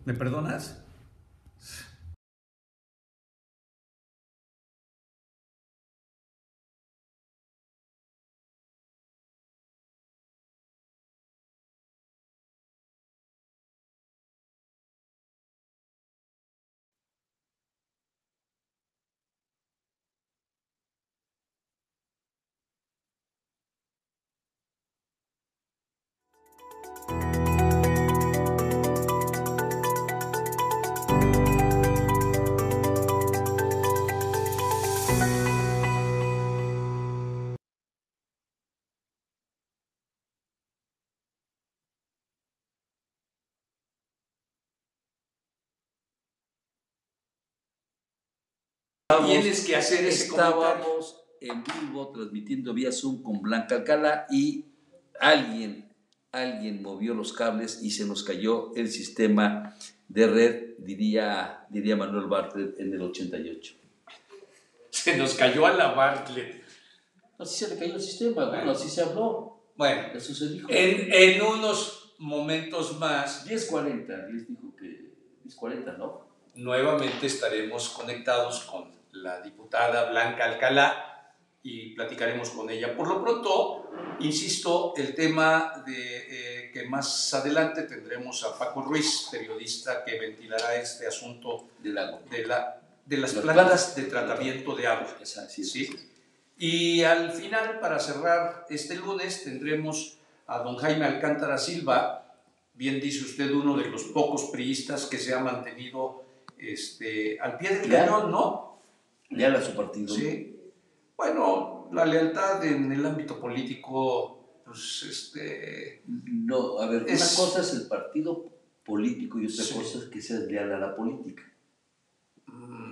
¿Me perdonas? Tienes que hacer ese comentario. Estábamos en vivo transmitiendo vía Zoom con Blanca Alcalá y alguien movió los cables y se nos cayó el sistema de red, diría Manuel Bartlett en el 88. Se nos cayó a la Bartlett. Así se le cayó el sistema, bueno, así se habló. Bueno, eso se dijo. En unos momentos más. 10:40, les dijo que 10:40, ¿no? Nuevamente estaremos conectados con la diputada Blanca Alcalá y platicaremos con ella. Por lo pronto, insisto, el tema de que más adelante tendremos a Paco Ruiz, periodista, que ventilará este asunto del agua, de las plantas de tratamiento de agua. ¿Sí? Y al final, para cerrar este lunes, tendremos a don Jaime Alcántara Silva, bien dice usted, uno de los pocos priistas que se ha mantenido al pie del cañón, ¿no? Leal a su partido. Sí. Bueno, la lealtad en el ámbito político, pues No, a ver, una cosa es el partido político y otra cosa es que seas leal a la política.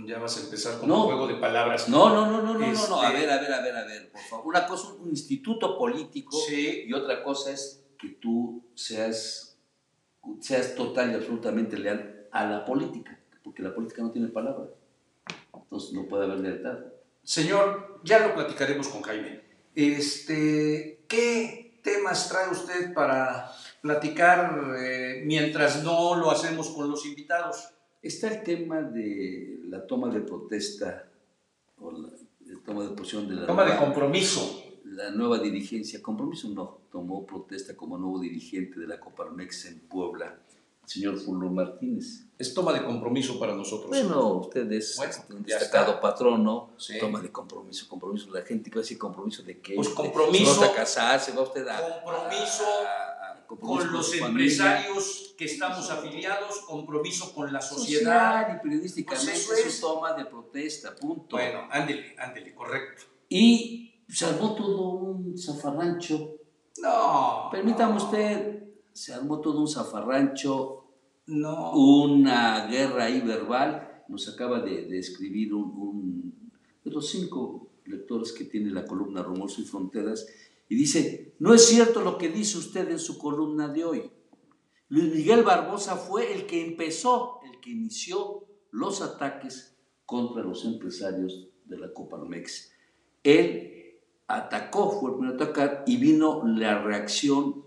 Ya vas a empezar con un juego de palabras. No. A ver, por favor. Una cosa es un instituto político y otra cosa es que tú seas total y absolutamente leal a la política, porque la política no tiene palabra. Entonces no puede haber lealtad. Señor, ya lo platicaremos con Jaime. ¿Qué temas trae usted para platicar mientras no lo hacemos con los invitados? Está el tema de la toma de protesta o la toma de posición de la toma de compromiso. La nueva dirigencia, compromiso no, tomó protesta como nuevo dirigente de la Coparmex en Puebla, el señor Fulvio Martínez. Es toma de compromiso para nosotros. Bueno, usted es un destacado patrono, sí. Toma de compromiso, la gente que va a decir compromiso de qué. Pues compromiso. Se va a casarse, va usted a... Compromiso con los empresarios que estamos afiliados, compromiso con la sociedad. Social y periodísticamente pues es su toma de protesta, punto. Bueno, ándele, correcto. Y se armó todo un zafarrancho. No. Permítame usted, se armó todo un zafarrancho. No. Una guerra ahí verbal. Nos acaba de escribir un de los 5 lectores que tiene la columna Rumores y Fronteras. Y dice, no es cierto lo que dice usted en su columna de hoy. Luis Miguel Barbosa fue el que inició los ataques contra los empresarios de la Coparmex. Él atacó, fue el primero a atacar, y vino la reacción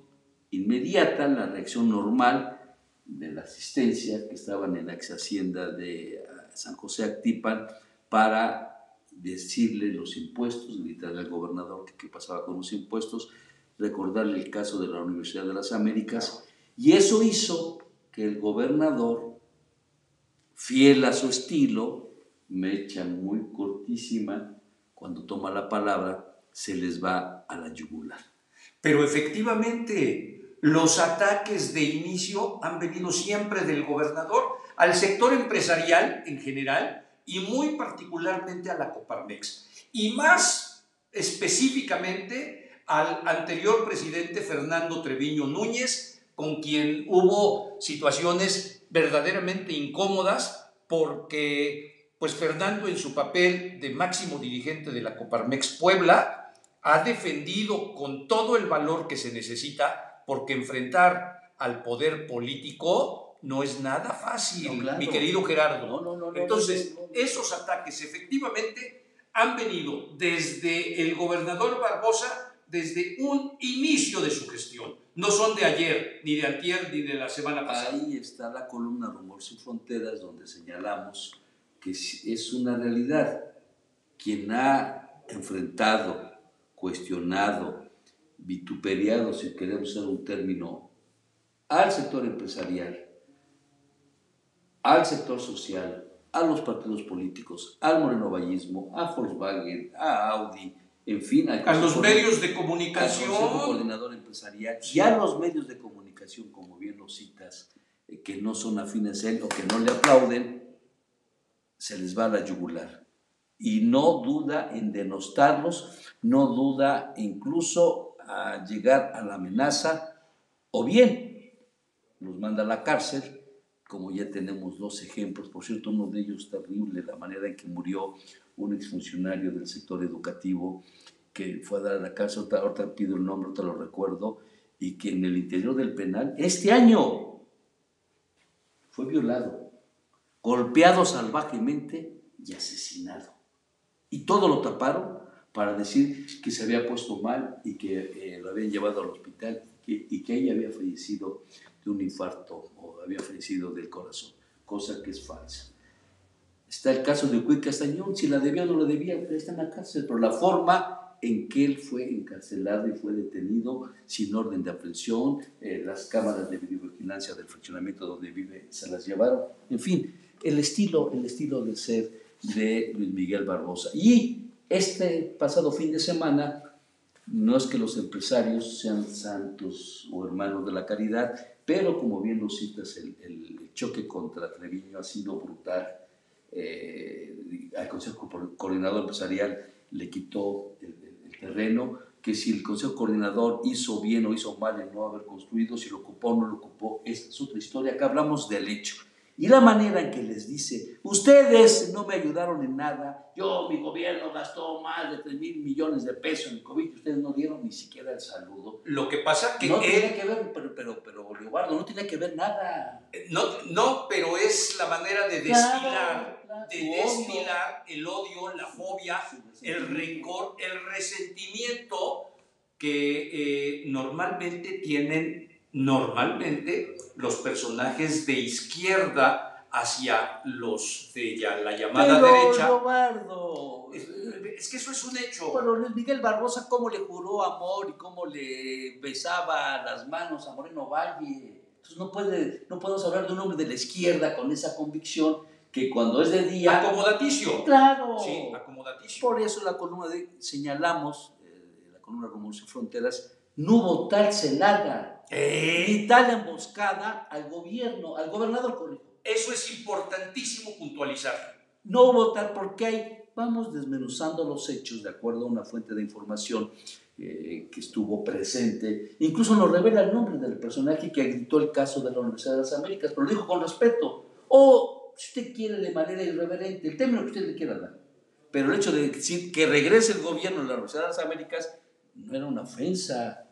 inmediata, la reacción normal de la asistencia que estaban en la ex hacienda de San José Actipan para decirle los impuestos, gritarle al gobernador que qué pasaba con los impuestos, recordarle el caso de la Universidad de las Américas, y eso hizo que el gobernador, fiel a su estilo, mecha muy cortísima, cuando toma la palabra, se les va a la yugular. Pero efectivamente, los ataques de inicio han venido siempre del gobernador al sector empresarial en general, y muy particularmente a la Coparmex, y más específicamente al anterior presidente Fernando Treviño Núñez, con quien hubo situaciones verdaderamente incómodas, porque pues Fernando, en su papel de máximo dirigente de la Coparmex Puebla, ha defendido con todo el valor que se necesita, porque enfrentar al poder político no es nada fácil, no, claro, mi querido Gerardo. No, entonces, esos ataques efectivamente han venido desde el gobernador Barbosa, desde un inicio de su gestión. no son de ayer, ni de antier, ni de la semana pasada. Ahí está la columna Rumor Sin Fronteras, donde señalamos que es una realidad. Quien ha enfrentado, cuestionado, vituperiado, si queremos usar un término, al sector empresarial, al sector social, a los partidos políticos, al morenovallismo, a Volkswagen, a Audi, en fin, a los medios de comunicación, al Consejo Coordinador Empresarial y a los medios de comunicación, como bien lo citas, que no son afines a él o que no le aplauden, se les va a la yugular. Y no duda en denostarlos, no duda incluso a llegar a la amenaza, o bien los manda a la cárcel, como ya tenemos 2 ejemplos. Por cierto, uno de ellos terrible, la manera en que murió un exfuncionario del sector educativo que fue a dar a la cárcel, ahorita pido el nombre, ahorita lo recuerdo, y que en el interior del penal, este año, fue violado, golpeado salvajemente y asesinado. Y todo lo taparon para decir que se había puesto mal y que lo habían llevado al hospital y que ella había fallecido de un infarto o había fallecido del corazón, cosa que es falsa. Está el caso de Cuy Castañón, si la debía o no la debía, pero está en la cárcel, pero la forma en que él fue encarcelado y fue detenido sin orden de aprehensión, las cámaras de videovigilancia del fraccionamiento donde vive se las llevaron, en fin, el estilo de ser de Luis Miguel Barbosa. Y este pasado fin de semana, no es que los empresarios sean santos o hermanos de la caridad, pero como bien lo citas, el choque contra Treviño ha sido brutal. Al Consejo Coordinador Empresarial le quitó el terreno, que si el Consejo Coordinador hizo bien o hizo mal en no haber construido, si lo ocupó o no lo ocupó, esta es otra historia. Acá hablamos del hecho. Y la manera en que les dice, ustedes no me ayudaron en nada, mi gobierno gastó más de 3,000 millones de pesos en el COVID y ustedes no dieron ni siquiera el saludo. Lo que pasa que no tiene que ver, pero Leobardo, no tiene que ver nada. No, pero es la manera de destilar, destilar el odio, la fobia, el rencor, el resentimiento que normalmente tienen los personajes de izquierda hacia los de la llamada derecha. Leobardo, es que eso es un hecho. Pero Luis Miguel Barbosa, ¿cómo le juró amor y cómo le besaba las manos a Moreno Valle? Entonces no podemos hablar de un hombre de la izquierda con esa convicción que cuando es de día... Acomodaticio. Claro. Sí, acomodaticio. Por eso la columna señalamos, la columna Rumor Sin Fronteras, no hubo tal celada, ni tal emboscada al gobierno, al gobernador, corrijo. Eso es importantísimo puntualizar. No hubo tal porque vamos desmenuzando los hechos de acuerdo a una fuente de información que estuvo presente. Incluso nos revela el nombre del personaje que gritó el caso de la Universidad de las Américas, pero lo dijo con respeto. O, si usted quiere, de manera irreverente, el término que usted le quiera dar. Pero el hecho de decir que regrese el gobierno de la Universidad de las Américas no era una ofensa,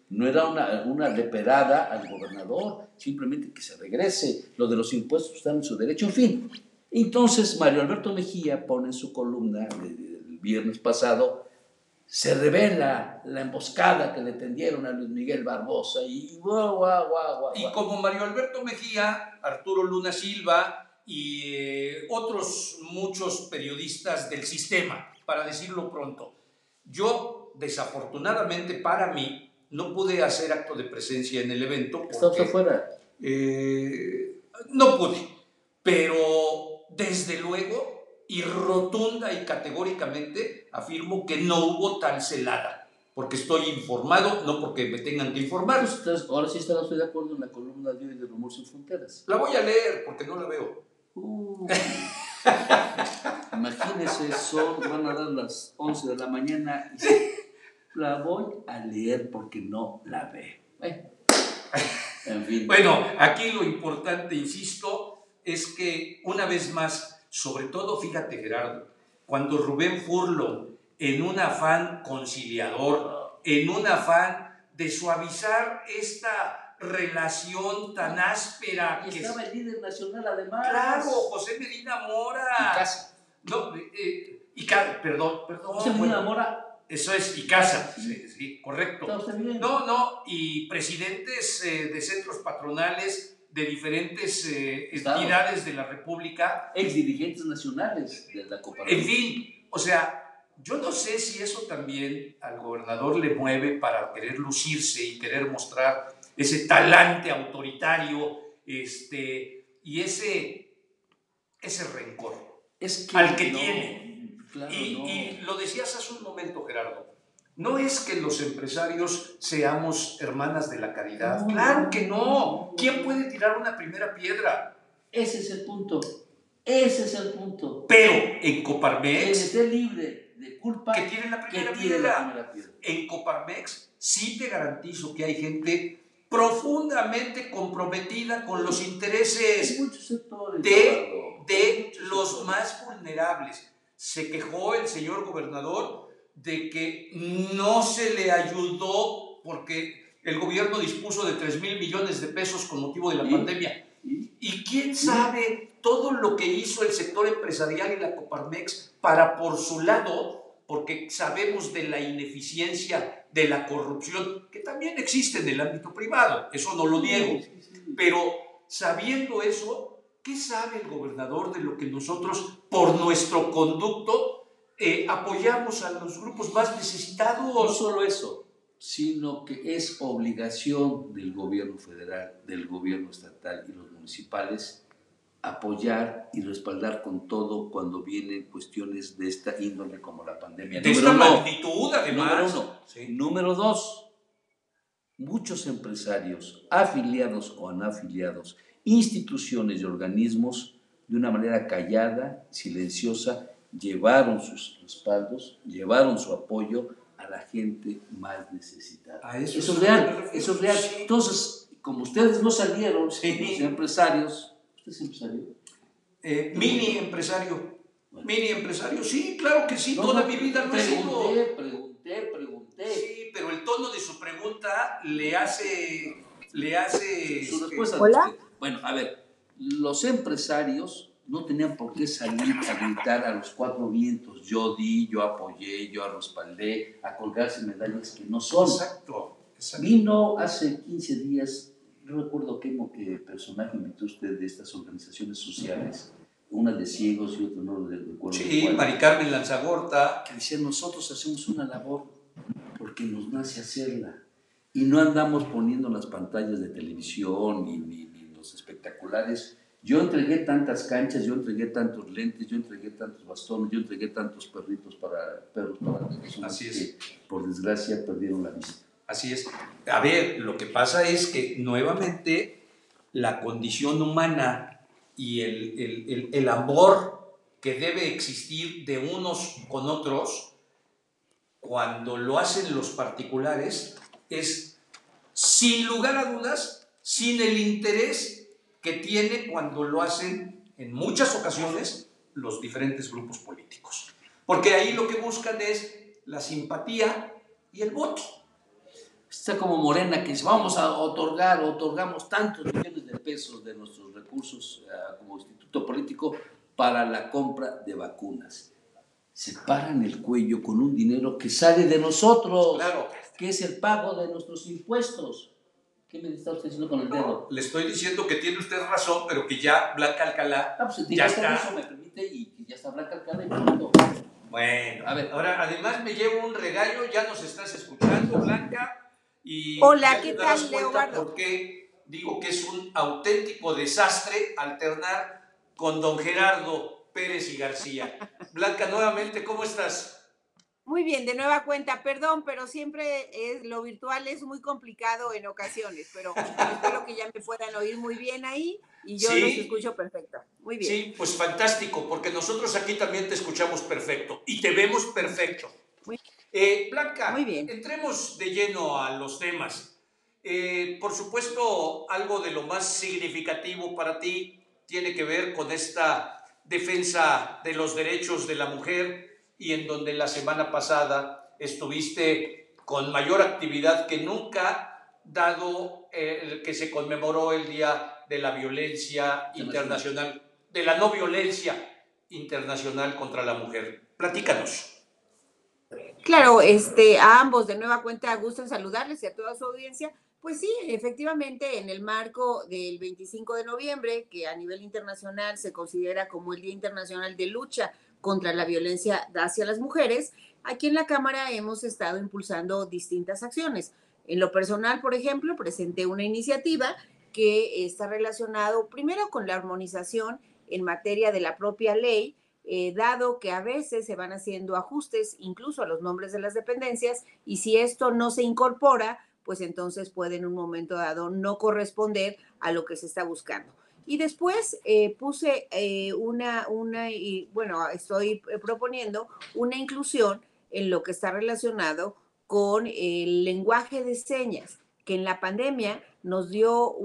no era una leperada al gobernador, simplemente que se regrese. Lo de los impuestos está en su derecho, en fin. Entonces Mario Alberto Mejía pone en su columna del viernes pasado, se revela la emboscada que le tendieron a Luis Miguel Barbosa y Y como Mario Alberto Mejía, Arturo Luna Silva y otros muchos periodistas del sistema, para decirlo pronto. Yo, desafortunadamente para mí, no pude hacer acto de presencia en el evento. ¿Estás afuera? No pude, pero desde luego y rotunda y categóricamente afirmo que no hubo tal celada, porque estoy informado, no porque me tengan que informar. Entonces, ahora sí estoy de acuerdo en la columna de hoy de Rumor Sin Fronteras. La voy a leer porque no la veo. Imagínense, van a dar las 11 de la mañana y la voy a leer porque no la veo. En fin. Bueno, aquí lo importante, insisto, es que una vez más, sobre todo, fíjate Gerardo, cuando Rubén Furlong, en un afán conciliador, en un afán de suavizar esta relación tan áspera. Y estaba el líder nacional además. Claro, José Medina Mora. Y Casa. No, perdón. José Medina Mora Eso es, y casa, sí, correcto. ¿Está usted bien? No, y presidentes de centros patronales de diferentes entidades de la República. Exdirigentes nacionales de la cooperativa. En fin, o sea, yo no sé si eso también al gobernador le mueve para querer lucirse y querer mostrar ese talante autoritario y ese rencor al que tiene. Claro, y lo decías hace un momento, Gerardo, no es que los empresarios seamos hermanas de la caridad. No, claro que no. ¿Quién puede tirar una primera piedra? Ese es el punto. Ese es el punto. Pero en Coparmex, quien esté libre de culpa, que tiene la primera piedra. En Coparmex sí te garantizo que hay gente profundamente comprometida con los intereses de los más vulnerables. Se quejó el señor gobernador de que no se le ayudó porque el gobierno dispuso de 3,000 millones de pesos con motivo de la pandemia. ¿Y quién sabe todo lo que hizo el sector empresarial y la Coparmex para, por su lado, porque sabemos de la ineficiencia, de la corrupción, que también existe en el ámbito privado, eso no lo niego, pero sabiendo eso, ¿qué sabe el gobernador de lo que nosotros, por nuestro conducto, apoyamos a los grupos más necesitados? No solo eso, sino que es obligación del gobierno federal, del gobierno estatal y los municipales apoyar y respaldar con todo cuando vienen cuestiones de esta índole como la pandemia. De esta magnitud, además. Número 1. Sí. Número 2, muchos empresarios, afiliados o anafiliados, instituciones y organismos, de una manera callada, silenciosa, llevaron sus respaldos, llevaron su apoyo a la gente más necesitada. Eso es real, eso es real. Sí. Entonces, como ustedes no salieron, los empresarios, ¿usted es empresario? Mini empresario. Bueno. Mini empresario, sí, claro que sí, toda mi vida lo he sido. Pregunté. Sí, pero el tono de su pregunta le hace su respuesta. ¿Hola? Bueno, a ver, los empresarios no tenían por qué salir a gritar a los cuatro vientos. Yo di, yo apoyé, yo respaldé, a colgarse medallas que no son. Exacto. Vino hace 15 días, no recuerdo qué personaje invitó usted de estas organizaciones sociales, una de ciegos y otra no recuerdo. Sí, Mari Carmen Lanzagorta. Que decía, nosotros hacemos una labor porque nos nace hacerla. Y no andamos poniendo las pantallas de televisión ni los espectaculares. Yo entregué tantas canchas, yo entregué tantos lentes, yo entregué tantos bastones, yo entregué tantos perros para personas que, por desgracia, perdieron la vista. Así es. A ver, lo que pasa es que nuevamente la condición humana y el amor que debe existir de unos con otros, cuando lo hacen los particulares, es sin lugar a dudas, sin el interés que tiene cuando lo hacen en muchas ocasiones los diferentes grupos políticos. Porque ahí lo que buscan es la simpatía y el voto. Está como Morena, que dice, vamos a otorgamos tantos millones de pesos de nuestros recursos como instituto político para la compra de vacunas. Se paran el cuello con un dinero que sale de nosotros, claro, que es el pago de nuestros impuestos. ¿Qué me está usted diciendo con el dedo? Le estoy diciendo que tiene usted razón, pero que ya Blanca Alcalá ya está. Eso me permite y ya está Blanca Alcalá y punto. Bueno, a ver, ahora además me llevo un regaño, ya nos estás escuchando, Blanca. Y hola, ¿qué tal, Leobardo? Porque digo que es un auténtico desastre alternar con don Gerardo Pérez y García. Blanca, nuevamente, ¿cómo estás? Muy bien, de nueva cuenta, perdón, pero siempre lo virtual es muy complicado en ocasiones, pero espero que ya me puedan oír muy bien ahí y yo los escucho perfecto. Muy bien. Sí, pues fantástico, porque nosotros aquí también te escuchamos perfecto y te vemos perfecto. Blanca, muy bien. Entremos de lleno a los temas. Por supuesto, algo de lo más significativo para ti tiene que ver con esta defensa de los derechos de la mujer y en donde la semana pasada estuviste con mayor actividad que nunca, dado que se conmemoró el Día de la Violencia Internacional, de la no violencia internacional contra la mujer. Platícanos. Claro, a ambos de nueva cuenta gusto en saludarles y a toda su audiencia. Pues sí, efectivamente, en el marco del 25 de noviembre, que a nivel internacional se considera como el Día Internacional de Lucha contra la Violencia hacia las Mujeres, aquí en la Cámara hemos estado impulsando distintas acciones. En lo personal, por ejemplo, presenté una iniciativa que está relacionado primero con la armonización en materia de la propia ley, dado que a veces se van haciendo ajustes incluso a los nombres de las dependencias, y si esto no se incorpora, pues entonces puede en un momento dado no corresponder a lo que se está buscando. Y después puse y bueno, estoy proponiendo una inclusión en lo que está relacionado con el lenguaje de señas, que en la pandemia nos dio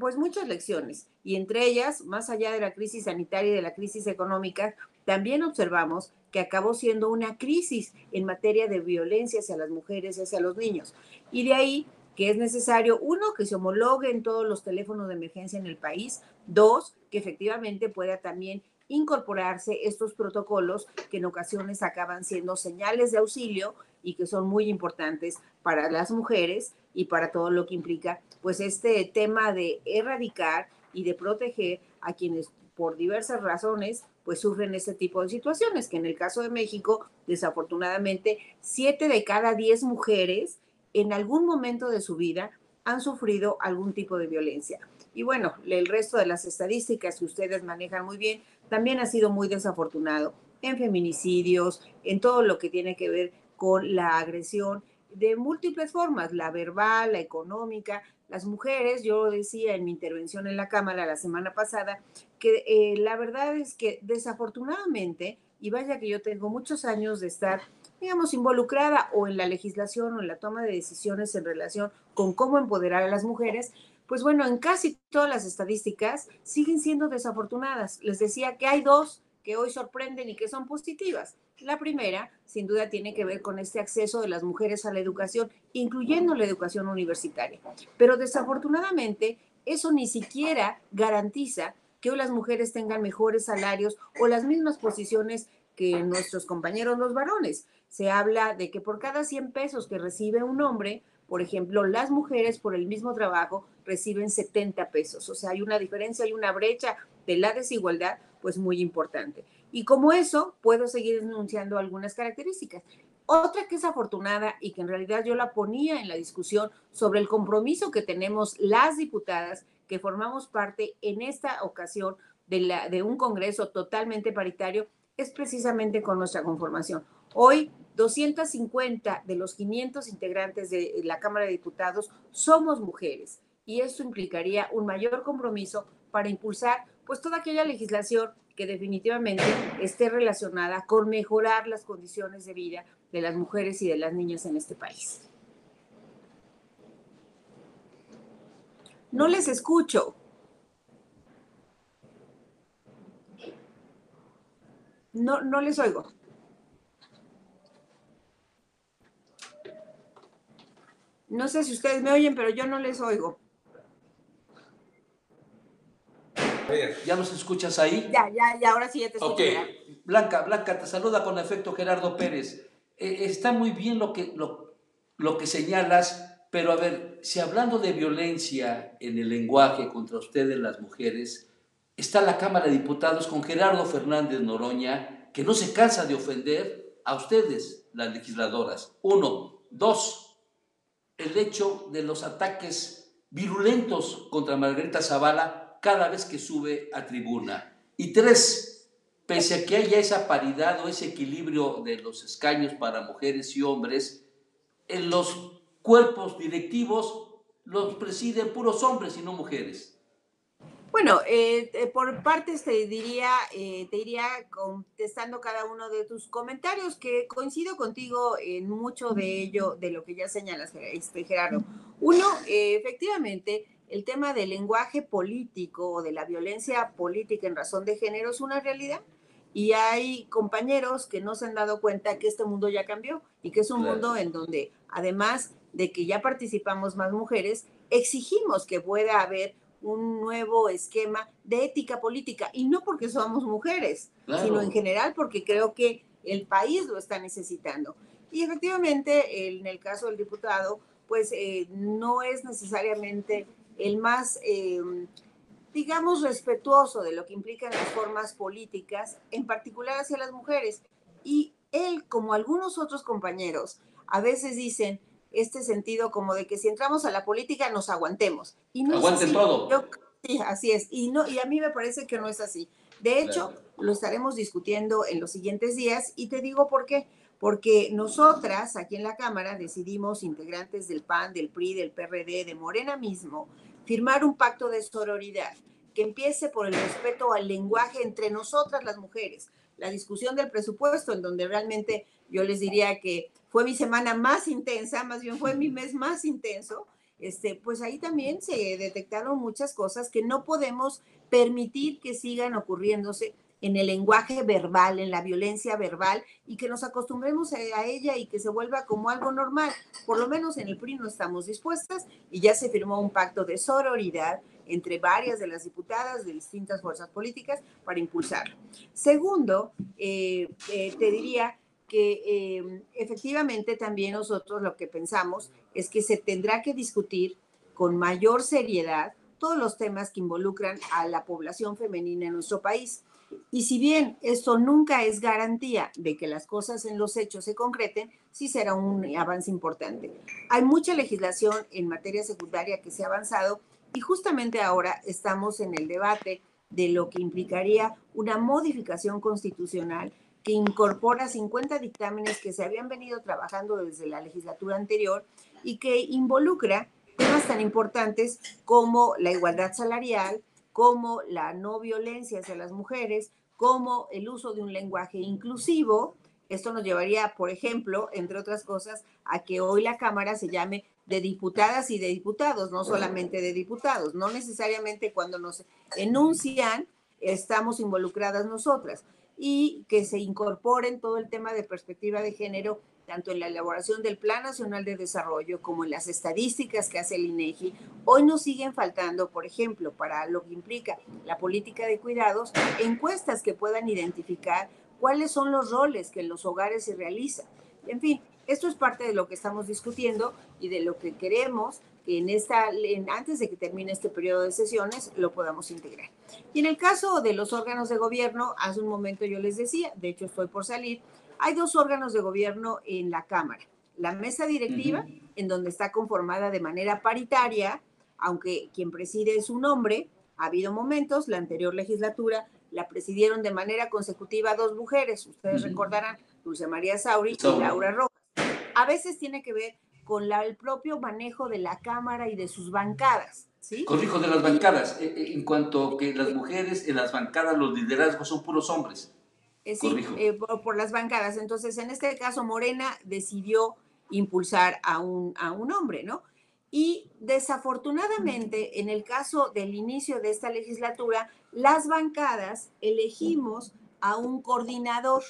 pues muchas lecciones, y entre ellas, más allá de la crisis sanitaria y de la crisis económica, también observamos que acabó siendo una crisis en materia de violencia hacia las mujeres y hacia los niños. Y de ahí que es necesario, uno, que se homologuen todos los teléfonos de emergencia en el país; dos, que efectivamente pueda también incorporarse estos protocolos que en ocasiones acaban siendo señales de auxilio y que son muy importantes para las mujeres y para todo lo que implica pues este tema de erradicar y de proteger a quienes por diversas razones pues sufren este tipo de situaciones, que en el caso de México, desafortunadamente, 7 de cada 10 mujeres en algún momento de su vida han sufrido algún tipo de violencia. Y bueno, el resto de las estadísticas que ustedes manejan muy bien también ha sido muy desafortunado en feminicidios, en todo lo que tiene que ver con la agresión de múltiples formas, la verbal, la económica. Las mujeres, yo decía en mi intervención en la Cámara la semana pasada, que la verdad es que desafortunadamente, y vaya que yo tengo muchos años de estar, digamos, involucrada o en la legislación o en la toma de decisiones en relación con cómo empoderar a las mujeres, pues bueno, en casi todas las estadísticas siguen siendo desafortunadas. Les decía que hay dos que hoy sorprenden y que son positivas. La primera, sin duda, tiene que ver con este acceso de las mujeres a la educación, incluyendo la educación universitaria. Pero desafortunadamente, eso ni siquiera garantiza que hoy las mujeres tengan mejores salarios o las mismas posiciones que nuestros compañeros los varones. Se habla de que por cada 100 pesos que recibe un hombre, por ejemplo, las mujeres por el mismo trabajo reciben 70 pesos. O sea, hay una diferencia, hay una brecha de la desigualdad pues muy importante. Y como eso, puedo seguir enunciando algunas características. Otra que es afortunada y que en realidad yo la ponía en la discusión sobre el compromiso que tenemos las diputadas que formamos parte en esta ocasión de un Congreso totalmente paritario, es precisamente con nuestra conformación. Hoy, 250 de los 500 integrantes de la Cámara de Diputados somos mujeres, y esto implicaría un mayor compromiso para impulsar pues toda aquella legislación que definitivamente esté relacionada con mejorar las condiciones de vida de las mujeres y de las niñas en este país. No les escucho. No les oigo. No sé si ustedes me oyen, pero yo no les oigo. ¿Ya nos escuchas ahí? Ya, ahora sí ya te escucho. Ok, Blanca, te saluda con efecto Gerardo Pérez. Está muy bien lo que señalas, pero a ver, si hablando de violencia en el lenguaje contra ustedes las mujeres, está la Cámara de Diputados con Gerardo Fernández Noroña, que no se cansa de ofender a ustedes, las legisladoras. 1, 2, el hecho de los ataques virulentos contra Margarita Zavala cada vez que sube a tribuna. Y 3, pese a que haya esa paridad o ese equilibrio de los escaños para mujeres y hombres, en los cuerpos directivos los presiden puros hombres y no mujeres. Bueno, por partes te iría contestando cada uno de tus comentarios, que coincido contigo en mucho de ello, de lo que ya señalas, Gerardo. Uno, efectivamente, el tema del lenguaje político o de la violencia política en razón de género es una realidad. Y hay compañeros que no se han dado cuenta que este mundo ya cambió y que es un mundo en donde, además de que ya participamos más mujeres, exigimos que pueda haber un nuevo esquema de ética política, y no porque somos mujeres, sino en general porque creo que el país lo está necesitando. Y efectivamente, en el caso del diputado, pues no es necesariamente el más, digamos, respetuoso de lo que implican las formas políticas, en particular hacia las mujeres. Y él, como algunos otros compañeros, a veces dicen este sentido como de que si entramos a la política nos aguantemos. Y no es Aguanten así. todo. Sí, así es. Y, no, y a mí me parece que no es así. De hecho, Claro. lo estaremos discutiendo en los siguientes días y te digo por qué. Porque nosotras aquí en la Cámara decidimos, integrantes del PAN, del PRI, del PRD, de Morena mismo, firmar un pacto de sororidad que empiece por el respeto al lenguaje entre nosotras las mujeres. La discusión del presupuesto, en donde realmente yo les diría que fue mi semana más intensa, más bien fue mi mes más intenso, pues ahí también se detectaron muchas cosas que no podemos permitir que sigan ocurriéndose en el lenguaje verbal, en la violencia verbal, y que nos acostumbremos a ella y que se vuelva como algo normal. Por lo menos en el PRI no estamos dispuestas y ya se firmó un pacto de sororidad entre varias de las diputadas de distintas fuerzas políticas para impulsarlo. Segundo, te diría que efectivamente también nosotros lo que pensamos es que se tendrá que discutir con mayor seriedad todos los temas que involucran a la población femenina en nuestro país. Y si bien esto nunca es garantía de que las cosas en los hechos se concreten, sí será un avance importante. Hay mucha legislación en materia secundaria que se ha avanzado y justamente ahora estamos en el debate de lo que implicaría una modificación constitucional que incorpora 50 dictámenes que se habían venido trabajando desde la legislatura anterior y que involucra temas tan importantes como la igualdad salarial, como la no violencia hacia las mujeres, como el uso de un lenguaje inclusivo. Esto nos llevaría, por ejemplo, entre otras cosas, a que hoy la Cámara se llame de diputadas y de diputados, no solamente de diputados. No necesariamente cuando nos enuncian estamos involucradas nosotras. Y que se incorporen todo el tema de perspectiva de género tanto en la elaboración del Plan Nacional de Desarrollo como en las estadísticas que hace el INEGI. Hoy nos siguen faltando, por ejemplo, para lo que implica la política de cuidados, encuestas que puedan identificar cuáles son los roles que en los hogares se realizan. En fin, esto es parte de lo que estamos discutiendo y de lo que queremos que antes de que termine este periodo de sesiones lo podamos integrar. Y en el caso de los órganos de gobierno, hace un momento yo les decía, de hecho estoy por salir, hay dos órganos de gobierno en la Cámara. La mesa directiva, en donde está conformada de manera paritaria, aunque quien preside es un hombre. Ha habido momentos, la anterior legislatura la presidieron de manera consecutiva dos mujeres, ustedes recordarán, Dulce María Sauri y Laura Rojas. A veces tiene que ver con el propio manejo de la Cámara y de sus bancadas, ¿sí? Corrijo, de las bancadas, en cuanto que las mujeres en las bancadas, los liderazgos son puros hombres. Sí, por las bancadas. Entonces, en este caso, Morena decidió impulsar a un hombre, ¿no? Y desafortunadamente, en el caso del inicio de esta legislatura, las bancadas elegimos a un coordinador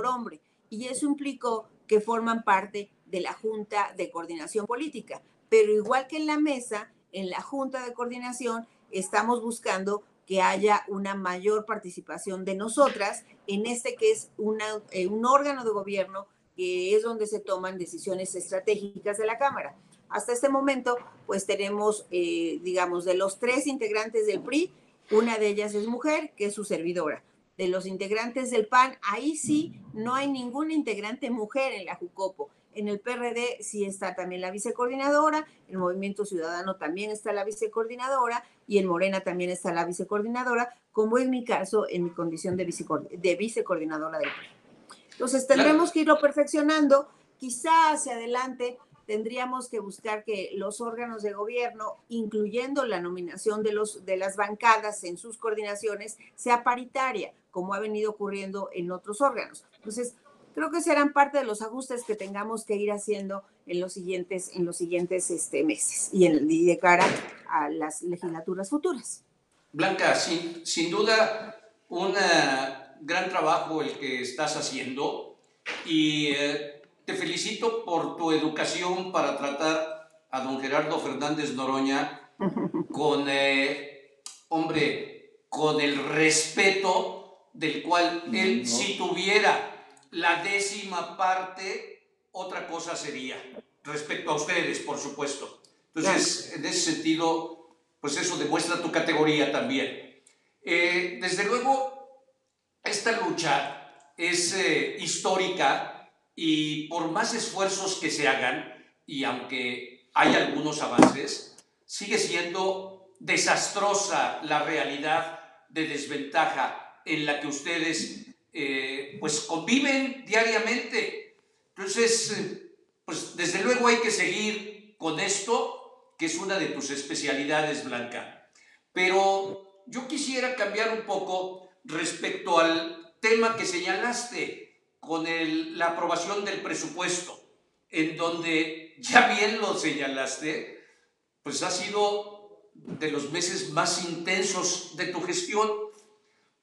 hombre, y eso implicó que forman parte de la Junta de Coordinación Política. Pero igual que en la mesa, en la Junta de Coordinación, estamos buscando que haya una mayor participación de nosotras en que es un órgano de gobierno que es donde se toman decisiones estratégicas de la Cámara. Hasta este momento, pues tenemos, digamos, de los 3 integrantes del PRI, una de ellas es mujer, que es su servidora. De los integrantes del PAN, ahí sí no hay ninguna integrante mujer en la Jucopo. En el PRD sí está también la vicecoordinadora, en Movimiento Ciudadano también está la vicecoordinadora y en Morena también está la vicecoordinadora, como es mi caso en mi condición de vicecoordinadora del PRI. Entonces tendremos que irlo perfeccionando. Quizá hacia adelante tendríamos que buscar que los órganos de gobierno, incluyendo la nominación de las bancadas en sus coordinaciones, sea paritaria, como ha venido ocurriendo en otros órganos. Entonces, creo que serán parte de los ajustes que tengamos que ir haciendo en los siguientes meses y de cara a las legislaturas futuras. Blanca, sin duda, un gran trabajo el que estás haciendo y te felicito por tu educación para tratar a don Gerardo Fernández Noroña con, con el respeto del cual él, si tuviera la 10ª parte otra cosa sería, respecto a ustedes, por supuesto. Entonces, en ese sentido, pues eso demuestra tu categoría también. Desde luego, esta lucha es histórica y por más esfuerzos que se hagan, y aunque hay algunos avances, sigue siendo desastrosa la realidad de desventaja en la que ustedes pues conviven diariamente. Entonces, pues desde luego hay que seguir con esto, que es una de tus especialidades, Blanca. Pero yo quisiera cambiar un poco respecto al tema que señalaste con la aprobación del presupuesto, en donde, ya bien lo señalaste, pues ha sido de los meses más intensos de tu gestión.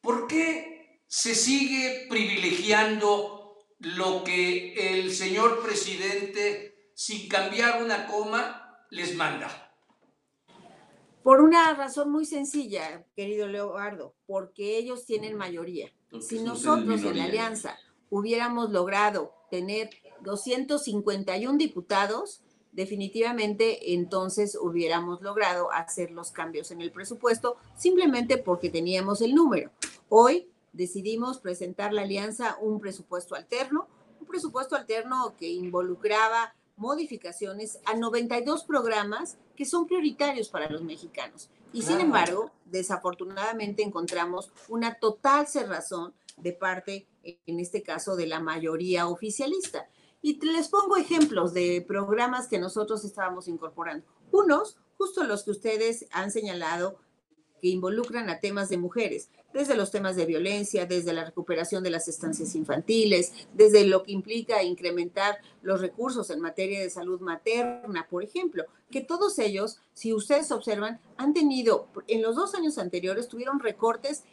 ¿Por qué se sigue privilegiando lo que el señor presidente, sin cambiar una coma, les manda? Por una razón muy sencilla, querido Leobardo, porque ellos tienen mayoría. Si nosotros en la alianza hubiéramos logrado tener 251 diputados, definitivamente entonces hubiéramos logrado hacer los cambios en el presupuesto simplemente porque teníamos el número. Hoy decidimos presentar la alianza un presupuesto alterno que involucraba modificaciones a 92 programas que son prioritarios para los mexicanos. Y sin embargo, desafortunadamente encontramos una total cerrazón de parte, en este caso, de la mayoría oficialista. Y les pongo ejemplos de programas que nosotros estábamos incorporando. Unos, justo los que ustedes han señalado, que involucran a temas de mujeres, desde los temas de violencia, desde la recuperación de las estancias infantiles, desde lo que implica incrementar los recursos en materia de salud materna, por ejemplo, que todos ellos, si ustedes observan, han tenido, en los 2 años anteriores, tuvieron recortes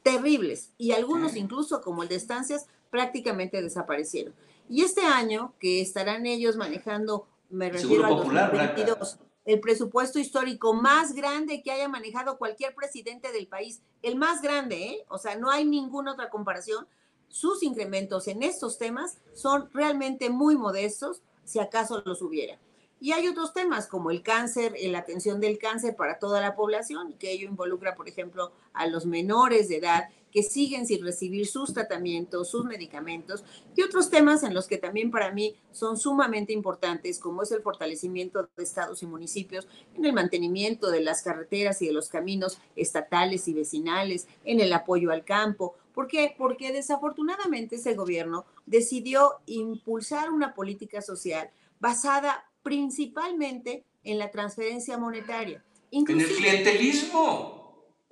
terribles y algunos incluso, como el de estancias, prácticamente desaparecieron. Y este año, que estarán ellos manejando, me refiero al 2022, el presupuesto histórico más grande que haya manejado cualquier presidente del país, el más grande, ¿eh? O sea, no hay ninguna otra comparación. Sus incrementos en estos temas son realmente muy modestos, si acaso los hubiera. Y hay otros temas como el cáncer, la atención del cáncer para toda la población, que ello involucra, por ejemplo, a los menores de edad que siguen sin recibir sus tratamientos, sus medicamentos, y otros temas en los que también para mí son sumamente importantes, como es el fortalecimiento de estados y municipios, en el mantenimiento de las carreteras y de los caminos estatales y vecinales, en el apoyo al campo. ¿Por qué? Porque desafortunadamente ese gobierno decidió impulsar una política social basada principalmente en la transferencia monetaria. Inclusive, en el clientelismo.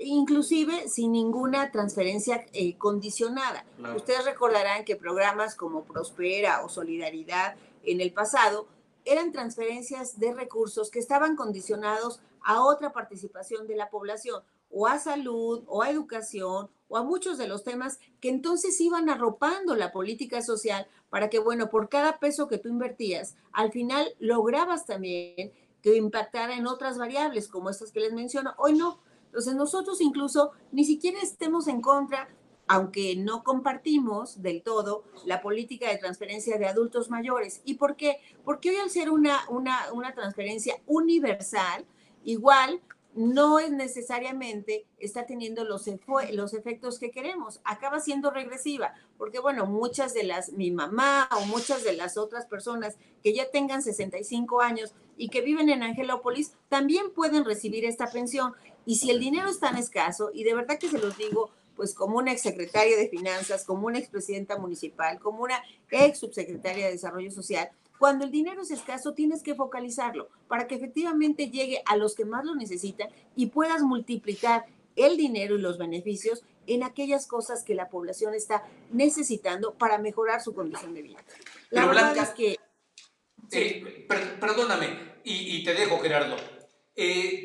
Inclusive sin ninguna transferencia condicionada. Claro. Ustedes recordarán que programas como Prospera o Solidaridad en el pasado eran transferencias de recursos que estaban condicionados a otra participación de la población, o a salud, o a educación, o a muchos de los temas que entonces iban arropando la política social para que, bueno, por cada peso que tú invertías, al final lograbas también que impactara en otras variables como estas que les menciono. Hoy no. Entonces nosotros incluso ni siquiera estemos en contra, aunque no compartimos del todo la política de transferencia de adultos mayores. ¿Y por qué? Porque hoy al ser una transferencia universal, igual no es necesariamente está teniendo los efectos que queremos. Acaba siendo regresiva, porque bueno, muchas de mi mamá o muchas de las otras personas que ya tengan 65 años y que viven en Angelópolis también pueden recibir esta pensión. Y si el dinero es tan escaso, y de verdad que se los digo, pues como una exsecretaria de Finanzas, como una expresidenta municipal, como una ex subsecretaria de Desarrollo Social, cuando el dinero es escaso tienes que focalizarlo para que efectivamente llegue a los que más lo necesitan y puedas multiplicar el dinero y los beneficios en aquellas cosas que la población está necesitando para mejorar su condición de vida. La verdad Blanca, es que... Sí. Perdóname, y te dejo, Gerardo.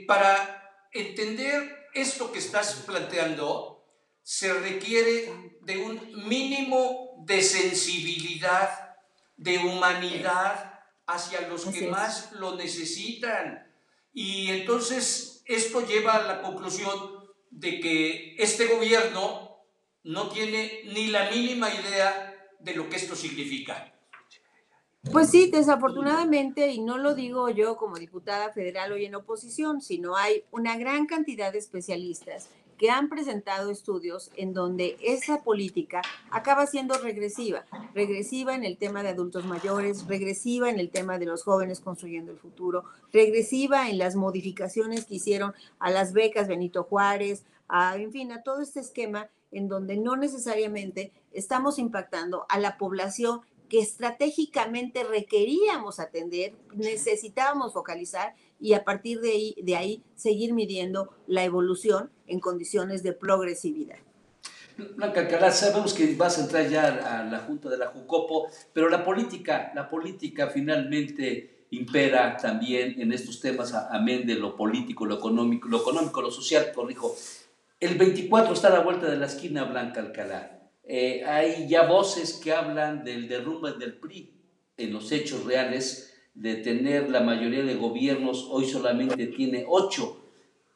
Para entender esto que estás planteando, se requiere de un mínimo de sensibilidad, de humanidad hacia los que más lo necesitan. Y entonces esto lleva a la conclusión de que este gobierno no tiene ni la mínima idea de lo que esto significa. Pues sí, desafortunadamente, y no lo digo yo como diputada federal hoy en oposición, sino hay una gran cantidad de especialistas que han presentado estudios en donde esa política acaba siendo regresiva, regresiva en el tema de adultos mayores, regresiva en el tema de los jóvenes construyendo el futuro, regresiva en las modificaciones que hicieron a las becas Benito Juárez, en fin, a todo este esquema en donde no necesariamente estamos impactando a la población que estratégicamente requeríamos atender, necesitábamos focalizar y a partir de ahí seguir midiendo la evolución en condiciones de progresividad. Blanca Alcalá, sabemos que vas a entrar ya a la Junta de la Jucopo, pero la política finalmente impera también en estos temas, amén de lo político, lo económico, lo social, corrijo. El 24 está a la vuelta de la esquina, Blanca Alcalá. Hay ya voces que hablan del derrumbe del PRI en los hechos reales, de tener la mayoría de gobiernos, hoy solamente tiene 8.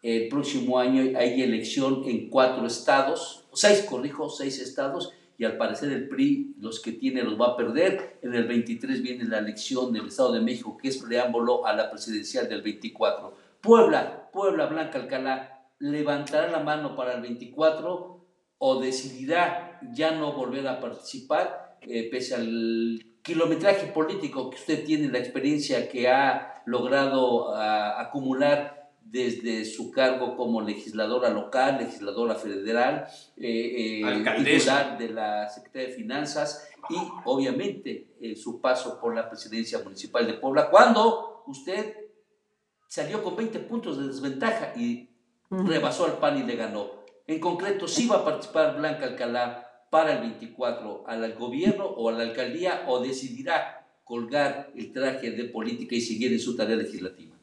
El próximo año hay elección en 4 estados, 6, corrijo, 6 estados, y al parecer el PRI los que tiene los va a perder. En el 23 viene la elección del Estado de México, que es preámbulo a la presidencial del 24. Puebla, Blanca Alcalá, ¿levantará la mano para el 24 o decidirá ya no volver a participar, pese al kilometraje político que usted tiene, la experiencia que ha logrado acumular desde su cargo como legisladora local, legisladora federal, titular de la Secretaría de Finanzas y obviamente su paso por la presidencia municipal de Puebla, cuando usted salió con 20 puntos de desventaja y rebasó al PAN y le ganó? En concreto, ¿sí va a participar Blanca Alcalá para el 24 al gobierno o a la alcaldía, o decidirá colgar el traje de política y seguir en su tarea legislativa?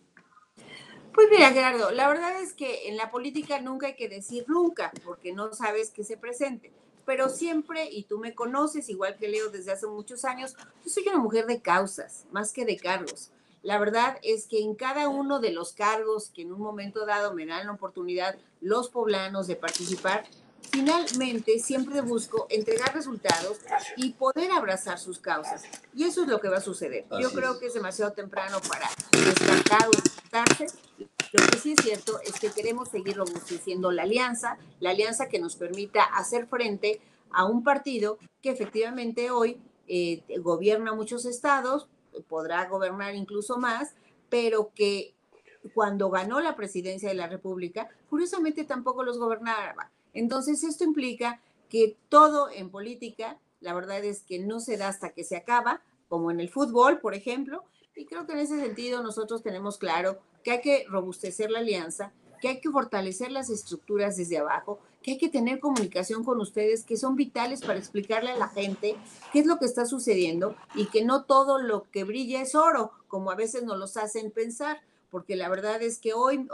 Pues mira, Gerardo, la verdad es que en la política nunca hay que decir nunca, porque no sabes qué se presente. Pero siempre, y tú me conoces, igual que Leo desde hace muchos años, yo soy una mujer de causas, más que de cargos. La verdad es que en cada uno de los cargos que en un momento dado me dan la oportunidad los poblanos de participar, finalmente siempre busco entregar resultados y poder abrazar sus causas. Y eso es lo que va a suceder. Yo creo que es demasiado temprano para descartar o descartarse. Lo que sí es cierto es que queremos seguir robusteciendo la alianza que nos permita hacer frente a un partido que efectivamente hoy gobierna muchos estados, podrá gobernar incluso más, pero que cuando ganó la presidencia de la República, curiosamente tampoco los gobernaba. Entonces esto implica que todo en política, la verdad es que no se da hasta que se acaba, como en el fútbol, por ejemplo, y creo que en ese sentido nosotros tenemos claro que hay que robustecer la alianza, que hay que fortalecer las estructuras desde abajo, que hay que tener comunicación con ustedes, que son vitales para explicarle a la gente qué es lo que está sucediendo y que no todo lo que brilla es oro, como a veces nos los hacen pensar, porque la verdad es que hoy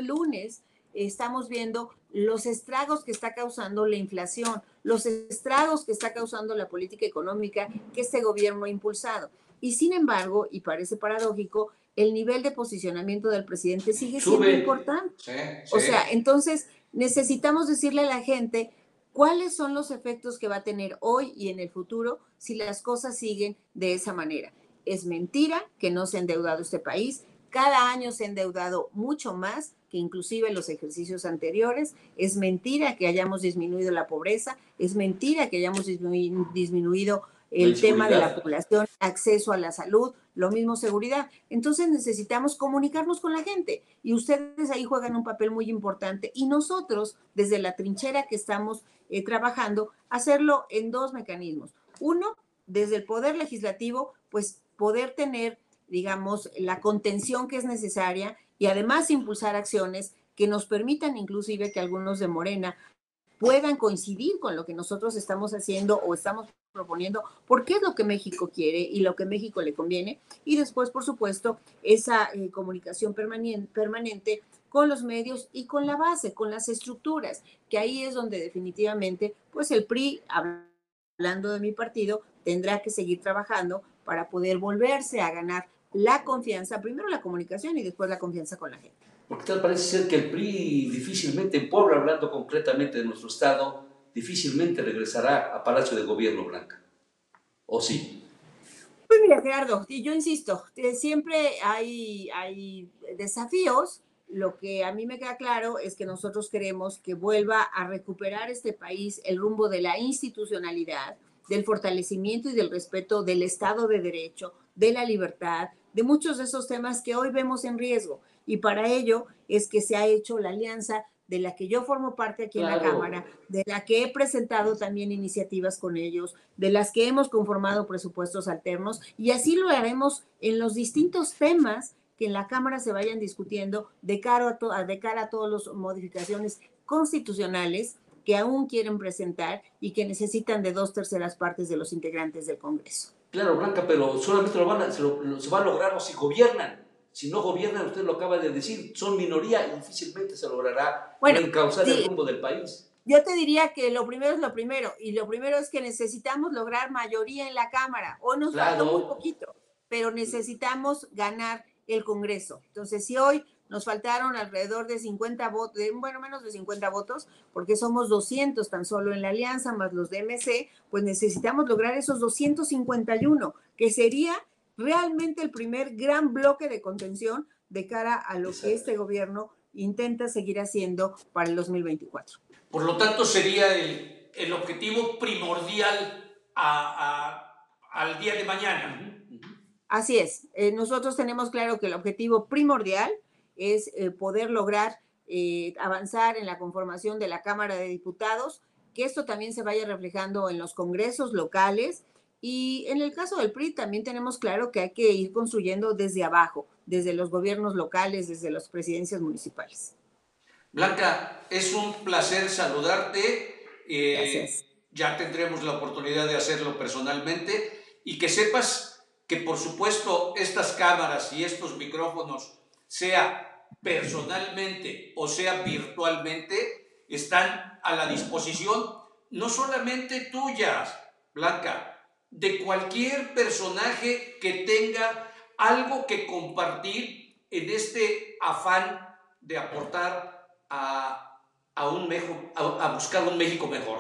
lunes, estamos viendo los estragos que está causando la inflación, los estragos que está causando la política económica que este gobierno ha impulsado. Y sin embargo, y parece paradójico, el nivel de posicionamiento del presidente sigue siendo importante. Sí. O sea, entonces necesitamos decirle a la gente cuáles son los efectos que va a tener hoy y en el futuro si las cosas siguen de esa manera. Es mentira que no se ha endeudado este país. Cada año se ha endeudado mucho más que inclusive en los ejercicios anteriores. Es mentira que hayamos disminuido la pobreza. Es mentira que hayamos disminuido el tema de la población, acceso a la salud, lo mismo seguridad. Entonces necesitamos comunicarnos con la gente y ustedes ahí juegan un papel muy importante y nosotros desde la trinchera que estamos trabajando, hacerlo en 2 mecanismos. Uno, desde el poder legislativo, pues poder tener, digamos, la contención que es necesaria y además impulsar acciones que nos permitan inclusive que algunos de Morena puedan coincidir con lo que nosotros estamos haciendo o estamos proponiendo, porque es lo que México quiere y lo que México le conviene. Y después, por supuesto, esa comunicación permanente con los medios y con la base, con las estructuras, que ahí es donde definitivamente, pues el PRI, hablando de mi partido, tendrá que seguir trabajando para poder volverse a ganar la confianza, primero la comunicación y después la confianza con la gente. Porque tal parece ser que el PRI difícilmente, en Puebla, hablando concretamente de nuestro estado, difícilmente regresará a Palacio de Gobierno, Blanca. ¿O sí? Pues mira, Gerardo, y yo insisto, siempre hay desafíos. Lo que a mí me queda claro es que nosotros queremos que vuelva a recuperar este país el rumbo de la institucionalidad, del fortalecimiento y del respeto del Estado de Derecho, de la libertad, de muchos de esos temas que hoy vemos en riesgo. Y para ello es que se ha hecho la alianza de la que yo formo parte aquí en la Claro. Cámara, de la que he presentado también iniciativas con ellos, de las que hemos conformado presupuestos alternos, y así lo haremos en los distintos temas que en la Cámara se vayan discutiendo de cara a todas las modificaciones constitucionales que aún quieren presentar y que necesitan de 2/3 partes de los integrantes del Congreso. Claro, Blanca, pero solamente se va a lograr si gobiernan. Si no gobiernan, usted lo acaba de decir, son minoría y difícilmente se logrará Bueno, reencauzar el sí, rumbo del país. yo te diría que lo primero es lo primero, y lo primero es que necesitamos lograr mayoría en la Cámara. Hoy nos faltó muy Claro, poquito, pero necesitamos ganar el Congreso. Entonces, si hoy nos faltaron alrededor de 50 votos, bueno, menos de 50 votos, porque somos 200 tan solo en la alianza, más los de MC, pues necesitamos lograr esos 251, que sería realmente el primer gran bloque de contención de cara a lo que exacto. este gobierno intenta seguir haciendo para el 2024. Por lo tanto, sería el objetivo primordial al día de mañana. Así es. Nosotros tenemos claro que el objetivo primordial es poder lograr avanzar en la conformación de la Cámara de Diputados, que esto también se vaya reflejando en los congresos locales. Y en el caso del PRI también tenemos claro que hay que ir construyendo desde abajo, desde los gobiernos locales, desde las presidencias municipales. Blanca, es un placer saludarte. Gracias. Ya tendremos la oportunidad de hacerlo personalmente y que sepas que, por supuesto, estas cámaras y estos micrófonos, sea personalmente o sea virtualmente, están a la disposición no solamente tuyas, Blanca, de cualquier personaje que tenga algo que compartir en este afán de aportar a buscar un México mejor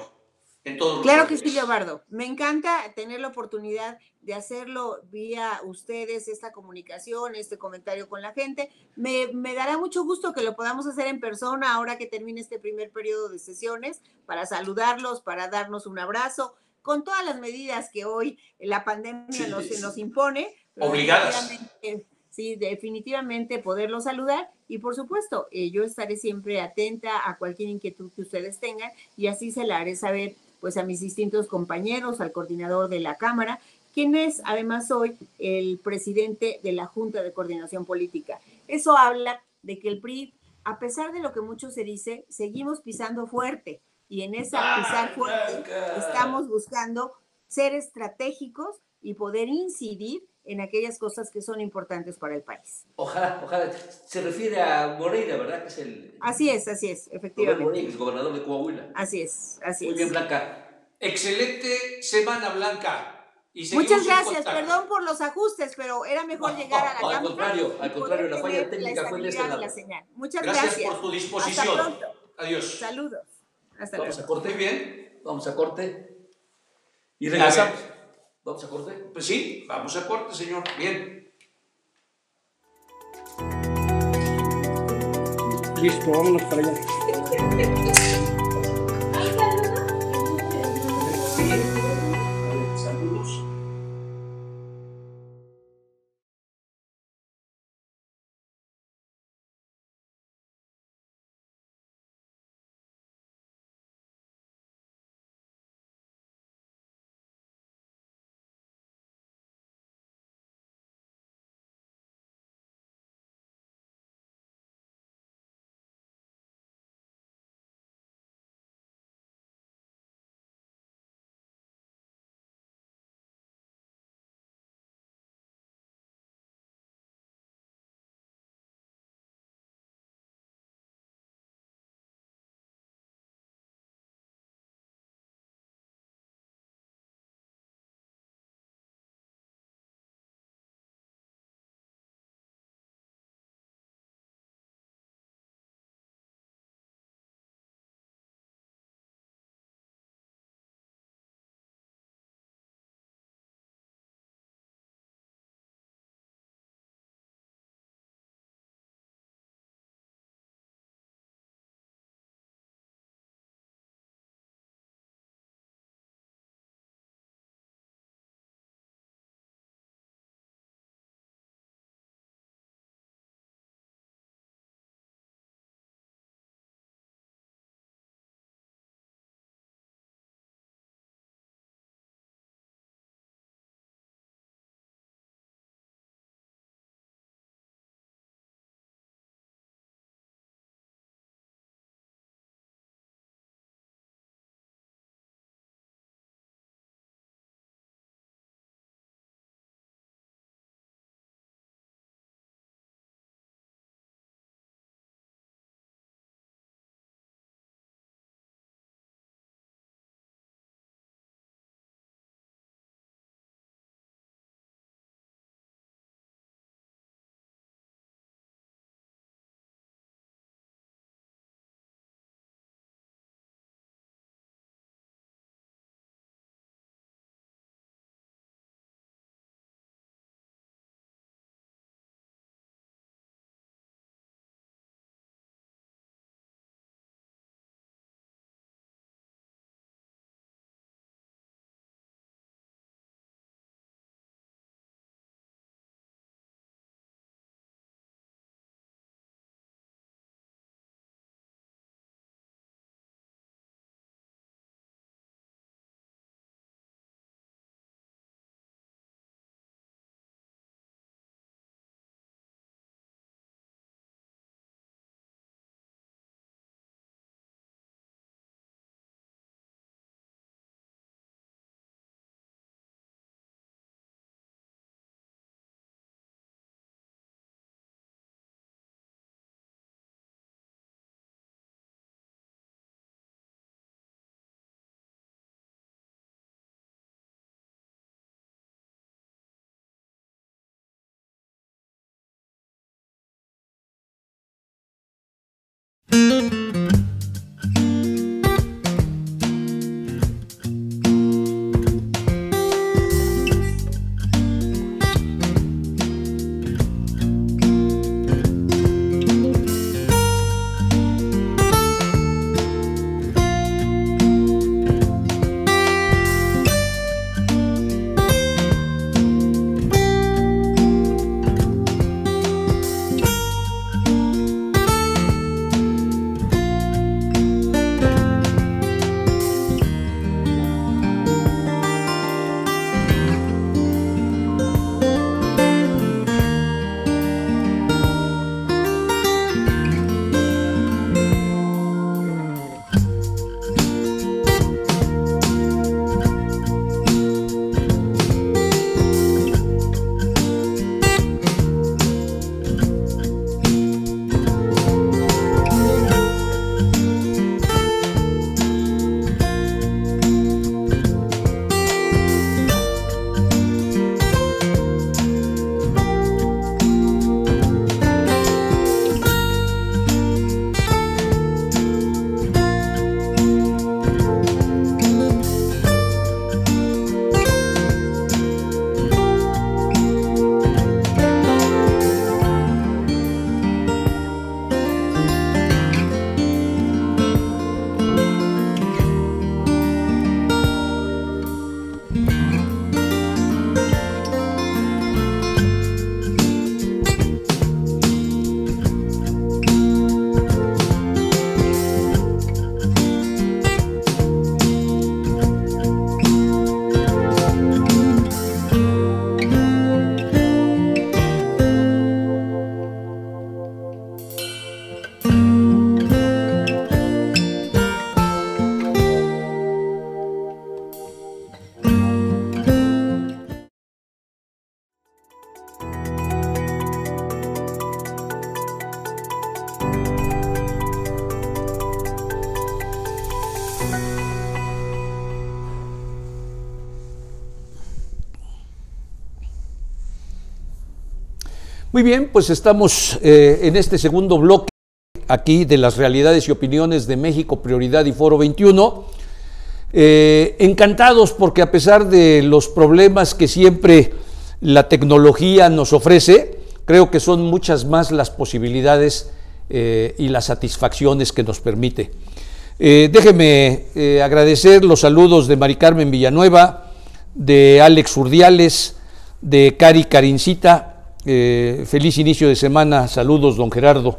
en todos los Claro que sí, órdenes. Leobardo. Me encanta tener la oportunidad de hacerlo vía ustedes, esta comunicación, este comentario con la gente. Me dará mucho gusto que lo podamos hacer en persona ahora que termine este primer periodo de sesiones, para saludarlos, para darnos un abrazo, con todas las medidas que hoy la pandemia nos impone, pero Obligadas. definitivamente, sí, definitivamente poderlos saludar. Y por supuesto, yo estaré siempre atenta a cualquier inquietud que ustedes tengan, y así se la haré saber pues a mis distintos compañeros, al coordinador de la Cámara, quien es además hoy el presidente de la Junta de Coordinación Política. Eso habla de que el PRI, a pesar de lo que mucho se dice, seguimos pisando fuerte, y en esa pisar ¡Ay, fuerte Blanca! estamos buscando ser estratégicos y poder incidir en aquellas cosas que son importantes para el país. Ojalá, ojalá. Se refiere a Moreira, ¿verdad? Que es el Así es, Rubén efectivamente. Moreira, el gobernador de Coahuila. Así es, así Muy bien, es. Blanca. Excelente semana, Blanca. Y Muchas seguimos en gracias, contacto. perdón por los ajustes, pero era mejor llegar a la cámara y Al contrario, poder la falla tener la técnica fue de este estabilidad de la lado. señal. Muchas Gracias gracias. por tu Hasta disposición. pronto. Adiós. Saludos. Hasta Vamos luego. a Muy corte. bien. Vamos a corte. Y A regresamos. ver, Vamos a corte. pues sí, vamos a corte, señor. Bien. Listo, vámonos para allá. Muy bien, pues estamos en este segundo bloque aquí de las realidades y opiniones de México Prioridad y Foro 21. Encantados porque a pesar de los problemas que siempre la tecnología nos ofrece, creo que son muchas más las posibilidades y las satisfacciones que nos permite. Déjeme agradecer los saludos de Mari Carmen Villanueva, de Alex Urdiales, de Cari Carincita. Feliz inicio de semana, saludos don Gerardo.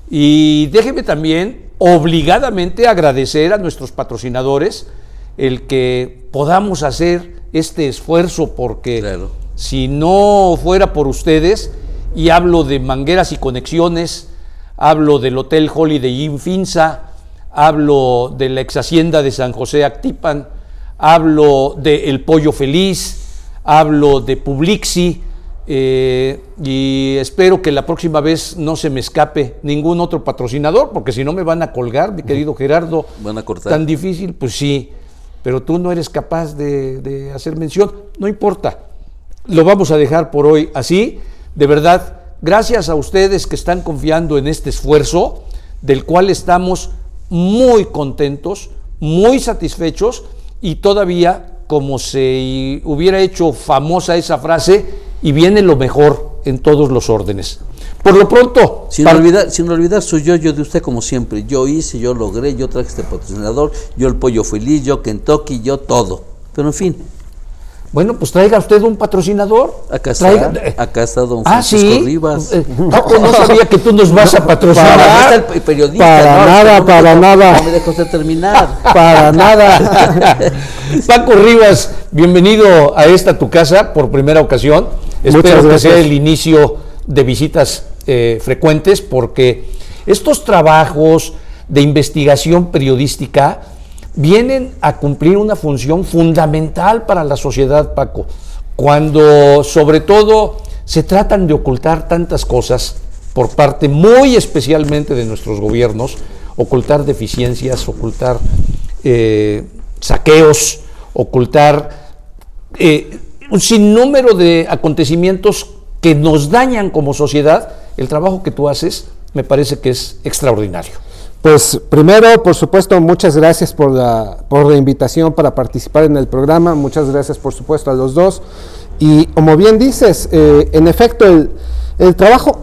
Y déjeme también obligadamente agradecer a nuestros patrocinadores el que podamos hacer este esfuerzo, porque claro, si no fuera por ustedes, y hablo de Mangueras y Conexiones, hablo del Hotel Holiday Inn Finza, hablo de la ex hacienda de San José Actipan, hablo de El Pollo Feliz, hablo de Publixi, y espero que la próxima vez no se me escape ningún otro patrocinador, porque si no me van a colgar, mi querido Gerardo. Van a cortar. Tan difícil, pues sí, pero tú no eres capaz de hacer mención. No importa, lo vamos a dejar por hoy así. De verdad, gracias a ustedes que están confiando en este esfuerzo, del cual estamos muy contentos, muy satisfechos, y todavía, como se hubiera hecho famosa esa frase, y viene lo mejor en todos los órdenes. Por lo pronto, sin olvidar soy yo de usted como siempre. Yo hice, yo logré, yo traje este patrocinador, yo El Pollo Feliz, yo Kentucky, yo todo. Pero en fin. Bueno, pues traiga usted un patrocinador. Acá está don Francisco Rivas. No sabía que tú nos vas a patrocinar. Para el periodista. Para nada. No me deja usted terminar. Para nada. Paco Rivas, bienvenido a esta tu casa por primera ocasión. Espero que sea el inicio de visitas frecuentes, porque estos trabajos de investigación periodística vienen a cumplir una función fundamental para la sociedad, Paco, cuando sobre todo se tratan de ocultar tantas cosas por parte muy especialmente de nuestros gobiernos, ocultar deficiencias, ocultar saqueos, ocultar un sinnúmero de acontecimientos que nos dañan como sociedad. El trabajo que tú haces me parece que es extraordinario. Pues primero, por supuesto, muchas gracias por la invitación para participar en el programa. Muchas gracias, por supuesto, a los dos. Y como bien dices, en efecto, el trabajo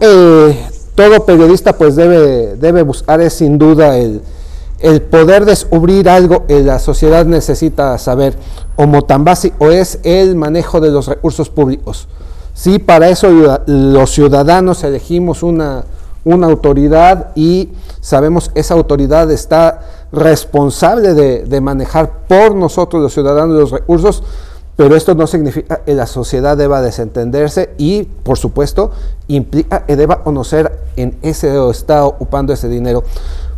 todo periodista pues debe buscar es sin duda el poder descubrir algo que la sociedad necesita saber, como tan básico es el manejo de los recursos públicos. Sí, para eso los ciudadanos elegimos una autoridad y sabemos que esa autoridad está responsable de manejar por nosotros los ciudadanos los recursos, pero esto no significa que la sociedad deba desentenderse y, por supuesto, implica que deba conocer en ese está ocupando ese dinero.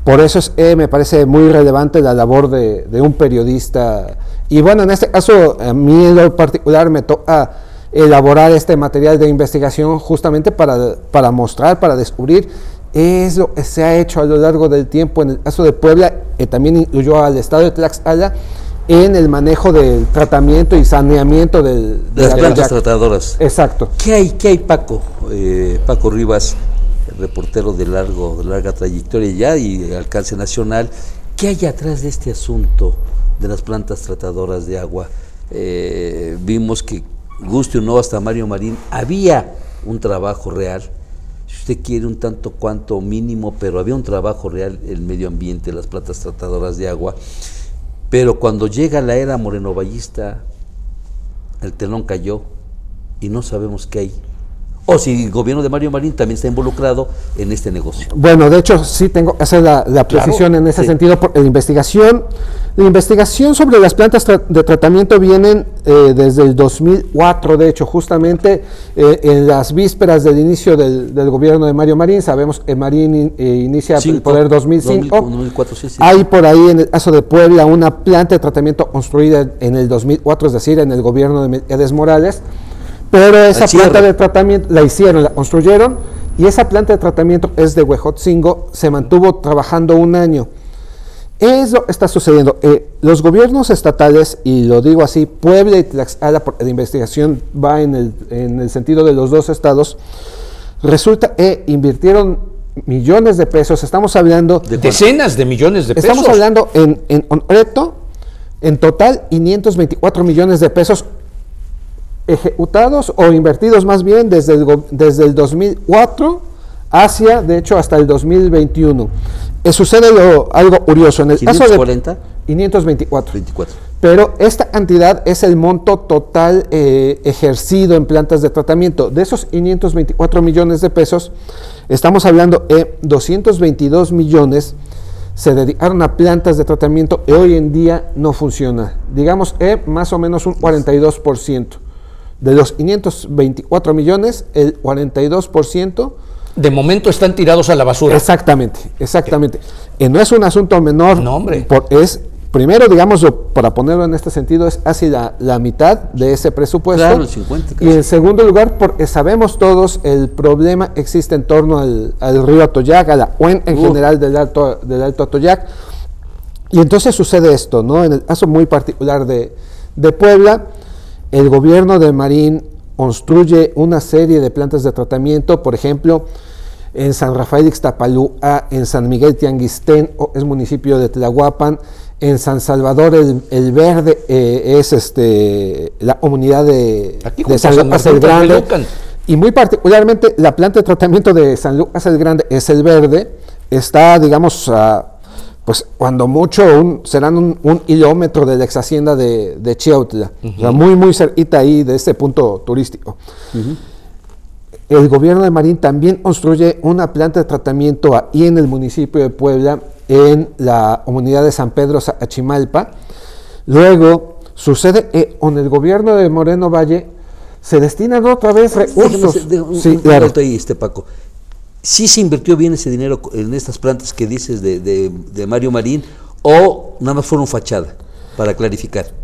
Por eso me parece muy relevante la labor de un periodista. Y bueno, en este caso, a mí en lo particular me toca elaborar este material de investigación justamente para mostrar, para descubrir es lo que se ha hecho a lo largo del tiempo en el caso de Puebla, que también incluyó al estado de Tlaxcala, en el manejo del tratamiento y saneamiento de las plantas tratadoras. Exacto. ¿Qué hay, Paco? Paco Rivas, reportero de larga trayectoria ya y alcance nacional. ¿Qué hay atrás de este asunto de las plantas tratadoras de agua? Vimos que, guste o no, hasta Mario Marín, había un trabajo real, si usted quiere un tanto cuanto mínimo, pero había un trabajo real en el medio ambiente, las plantas tratadoras de agua. Pero cuando llega la era morenovallista, el telón cayó y no sabemos qué hay. O si el gobierno de Mario Marín también está involucrado en este negocio. Bueno, de hecho sí tengo que hacer la precisión en ese sentido, porque la investigación sobre las plantas de tratamiento vienen desde el 2004, de hecho, justamente en las vísperas del inicio del gobierno de Mario Marín. Sabemos que Marín inicia el poder 2005. 2004, sí. Hay por ahí, en el caso de Puebla, una planta de tratamiento construida en el 2004, es decir, en el gobierno de Mercedes Morales. Pero esa planta de tratamiento la construyeron, y esa planta de tratamiento es de Huejotzingo, se mantuvo trabajando un año. Eso está sucediendo. Los gobiernos estatales, y lo digo así, Puebla y Tlaxcala, porque la investigación va en el sentido de los dos estados, resulta que invirtieron millones de pesos, estamos hablando... Decenas de millones de pesos. Estamos hablando en reto, en total, 524 millones de pesos ejecutados o invertidos más bien desde el 2004 hacia, de hecho, hasta el 2021. Sucede algo curioso. En el caso de 524. 24. Pero esta cantidad es el monto total ejercido en plantas de tratamiento. De esos 524 millones de pesos, estamos hablando de 222 millones se dedicaron a plantas de tratamiento que hoy en día no funciona. Digamos más o menos un 42%. De los 524 millones, el 42%... De momento están tirados a la basura. Exactamente. No es un asunto menor. No, hombre. Primero, digamos, para ponerlo en este sentido, es casi la mitad de ese presupuesto. Claro, el 50. Casi. Y en segundo lugar, porque sabemos todos el problema que existe en torno al río Atoyac, a la cuenca en general del Alto Atoyac. Y entonces sucede esto, ¿no? En el caso muy particular de Puebla, el gobierno de Marín construye una serie de plantas de tratamiento, por ejemplo, en San Rafael Ixtapalúa, en San Miguel Tianguistén, es municipio de Tlahuapan, en San Salvador el Verde es la comunidad de San Lucas el Grande, y muy particularmente la planta de tratamiento de San Lucas el Grande es el Verde, está, digamos, pues cuando mucho serán un kilómetro de la ex hacienda de Chiautla, o sea, muy cerquita ahí de este punto turístico. El gobierno de Marín también construye una planta de tratamiento ahí en el municipio de Puebla, en la comunidad de San Pedro Achimalpa. Luego sucede que con el gobierno de Moreno Valle se destinan otra vez recursos. Claro. Ahí, Paco. ¿Sí se invirtió bien ese dinero en estas plantas que dices de Mario Marín, o nada más fueron fachada, para clarificar?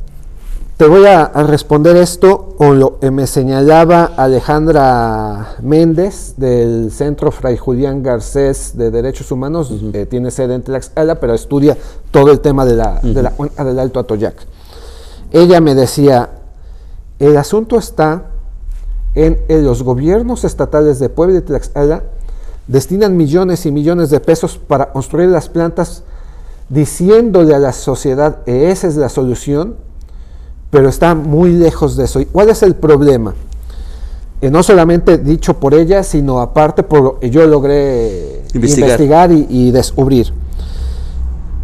Te voy a responder esto con lo que me señalaba Alejandra Méndez del Centro Fray Julián Garcés de Derechos Humanos, que tiene sede en Tlaxcala, pero estudia todo el tema de la cuenca del Alto Atoyac. Ella me decía, el asunto está en los gobiernos estatales de Puebla y Tlaxcala destinan millones y millones de pesos para construir las plantas, diciéndole a la sociedad que esa es la solución, pero está muy lejos de eso. ¿Y cuál es el problema? No solamente dicho por ella, sino aparte por lo que yo logré investigar y descubrir.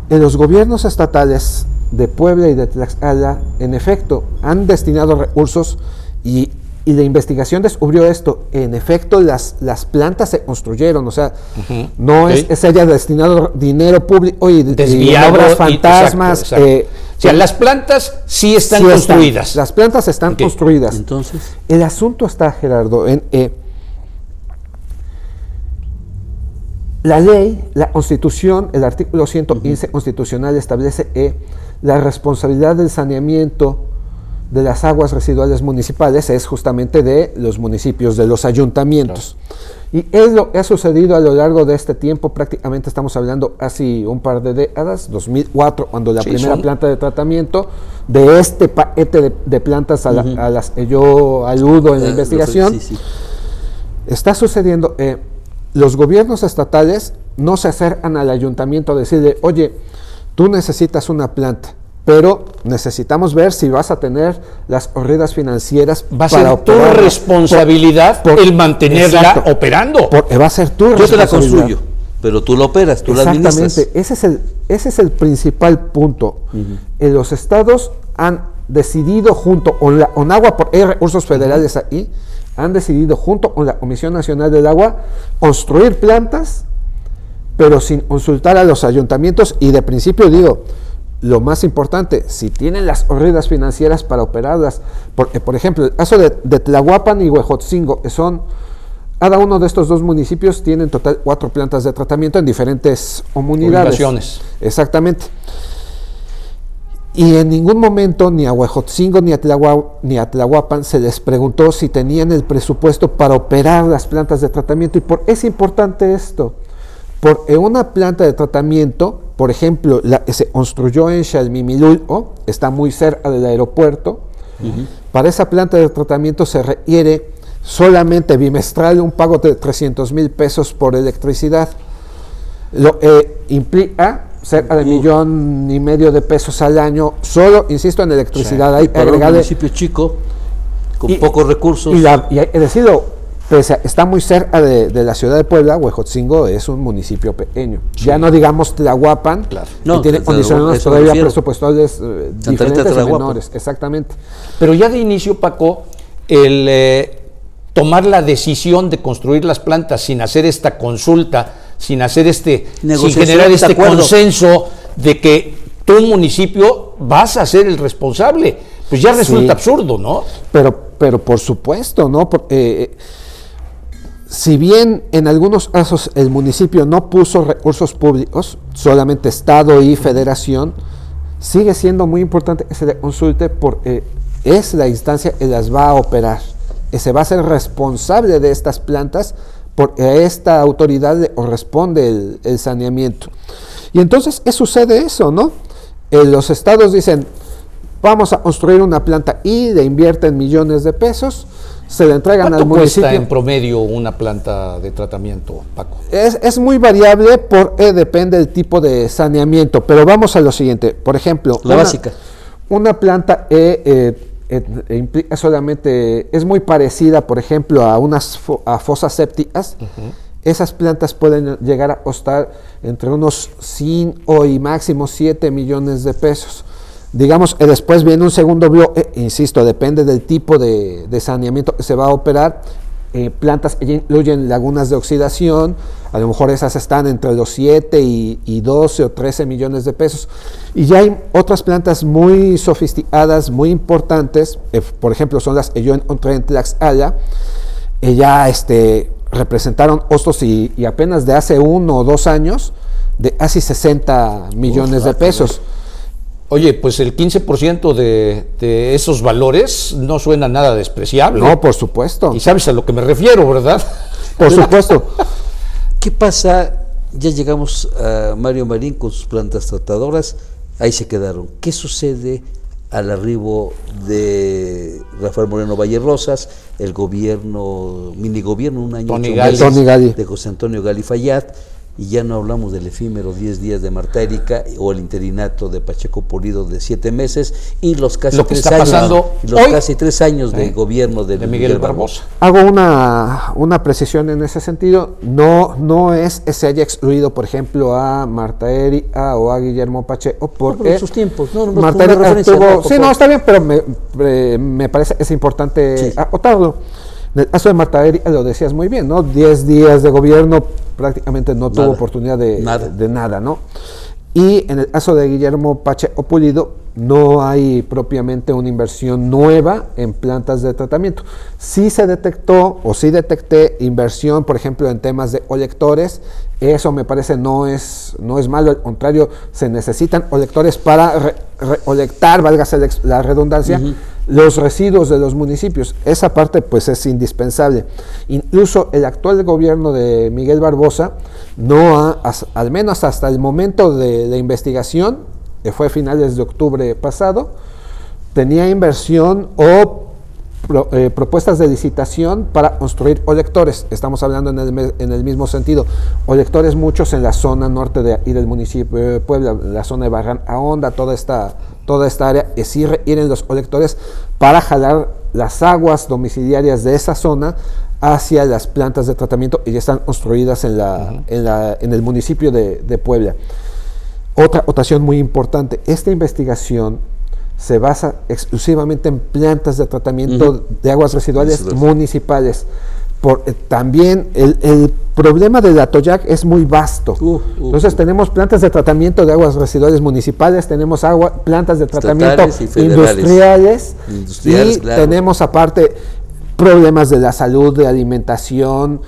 En los gobiernos estatales de Puebla y de Tlaxcala, en efecto, han destinado recursos y la investigación descubrió esto. En efecto, las plantas se construyeron, o sea, no es se haya destinado dinero público y obras fantasmas. Exacto. O sea, las plantas sí están construidas. Las plantas están construidas. Entonces, el asunto está, Gerardo, en la ley, la Constitución, el artículo 115 constitucional establece la responsabilidad del saneamiento de las aguas residuales municipales es justamente de los municipios, de los ayuntamientos. Claro. Y es lo que ha sucedido a lo largo de este tiempo, prácticamente estamos hablando hace un par de décadas, 2004, cuando la primera planta de tratamiento de este paquete de plantas a las que yo aludo en la investigación, está sucediendo los gobiernos estatales no se acercan al ayuntamiento a decirle, oye, tú necesitas una planta, pero necesitamos ver si vas a tener las corridas financieras. Va a ser tu responsabilidad el mantenerla operando. Porque va a ser tu responsabilidad. Yo te la construyo, pero tú la operas, tú la administras. Exactamente, ese es el principal punto. Los estados han decidido junto con la ONAGUA, porque hay recursos federales ahí, han decidido junto con la Comisión Nacional del Agua construir plantas, pero sin consultar a los ayuntamientos. Y de principio digo, lo más importante, si tienen las corridas financieras para operarlas, porque por ejemplo, el caso de Tlahuapan y Huejotzingo, que son, cada uno de estos dos municipios tienen en total 4 plantas de tratamiento en diferentes comunidades. Exactamente. Y en ningún momento ni a Huejotzingo ni a Tlahuapan se les preguntó si tenían el presupuesto para operar las plantas de tratamiento. ¿Y por qué es importante esto? Porque una planta de tratamiento, por ejemplo, la que se construyó en Xalmimilulco, está muy cerca del aeropuerto. Para esa planta de tratamiento se requiere solamente bimestral un pago de 300,000 pesos por electricidad, lo que implica cerca de 1,5 millones de pesos al año, solo, insisto, en electricidad. Hay para un municipio chico, con pocos recursos. Y he decidido, pese a, está muy cerca de la ciudad de Puebla, Huejotzingo es un municipio pequeño. Ya no digamos Tlahuapan, que tiene condiciones todavía presupuestales diferentes y menores. Exactamente. Pero ya de inicio, Paco, el tomar la decisión de construir las plantas sin hacer esta consulta, sin hacer sin generar este consenso de que tu municipio vas a ser el responsable, pues ya resulta absurdo, ¿no? Pero por supuesto, ¿no? Porque si bien en algunos casos el municipio no puso recursos públicos, solamente Estado y Federación, sigue siendo muy importante que se le consulte porque es la instancia que las va a operar, que se va a ser responsable de estas plantas, porque a esta autoridad le corresponde el saneamiento. Y entonces, ¿qué sucede eso, no? Los estados dicen, vamos a construir una planta y le invierten millones de pesos, se le entregan al municipio. ¿Cuánto cuesta en promedio una planta de tratamiento, Paco? Es muy variable porque depende del tipo de saneamiento, pero vamos a lo siguiente. Por ejemplo, básica. Una planta implica solamente, es muy parecida, por ejemplo, a fosas sépticas. Esas plantas pueden llegar a costar entre unos 5 y máximo 7 millones de pesos. Digamos, después viene un segundo bloque, insisto, depende del tipo de saneamiento que se va a operar. Plantas que incluyen lagunas de oxidación, a lo mejor esas están entre los 7 y 12 o 13 millones de pesos. Y ya hay otras plantas muy sofisticadas, muy importantes, por ejemplo, son las que yo encontré en Tlaxcala, ya representaron costos y apenas de hace 1 o 2 años, de casi 60 millones de pesos. Oye, pues el 15% de esos valores no suena nada despreciable. No, por supuesto. Y sabes a lo que me refiero, ¿verdad? Por supuesto. ¿Qué pasa? Ya llegamos a Mario Marín con sus plantas tratadoras, ahí se quedaron. ¿Qué sucede al arribo de Rafael Moreno Valle Rosas, el gobierno, minigobierno, un año, Tony 8 meses, Gali. de José Antonio Gali Fayad, y ya no hablamos del efímero 10 días de Marta Erika o el interinato de Pacheco Pulido de 7 meses y los casi Lo que 3 está años, pasando y los hoy, casi 3 años de gobierno de Miguel Barbosa. Hago una precisión en ese sentido. No es que se haya excluido, por ejemplo, a Marta Erika o a Guillermo Pacheco, porque en sus tiempos. No, Marta una Erika referencia, tuvo. por Sí, favor. no, está bien, pero me parece que es importante Sí. acotarlo. En el caso de Marta Erika lo decías muy bien, ¿no? 10 días de gobierno, prácticamente no tuvo Nada. oportunidad Nada. de nada, ¿no? Y en el caso de Guillermo Pacheco Pulido, no hay propiamente una inversión nueva en plantas de tratamiento. Sí se detectó, o sí detecté inversión, por ejemplo, en temas de colectores. Eso me parece no es malo, al contrario, se necesitan colectores para recolectar, válgase la redundancia, los residuos de los municipios. Esa parte pues es indispensable. Incluso el actual gobierno de Miguel Barbosa al menos hasta el momento de la investigación, que fue a finales de octubre pasado, tenía inversión o propuestas de licitación para construir colectores. Estamos hablando en el mismo sentido. Colectores muchos en la zona norte del municipio de Puebla, la zona de Barranca Honda, toda esta área, que sí requieren los colectores para jalar las aguas domiciliarias de esa zona hacia las plantas de tratamiento y ya están construidas en el municipio de Puebla. Otra acotación muy importante, esta investigación se basa exclusivamente en plantas de tratamiento de aguas residuales municipales. También el problema del Atoyac es muy vasto. Entonces tenemos plantas de tratamiento de aguas residuales municipales, tenemos plantas de tratamiento industriales y claro. tenemos aparte problemas de la salud, de alimentación.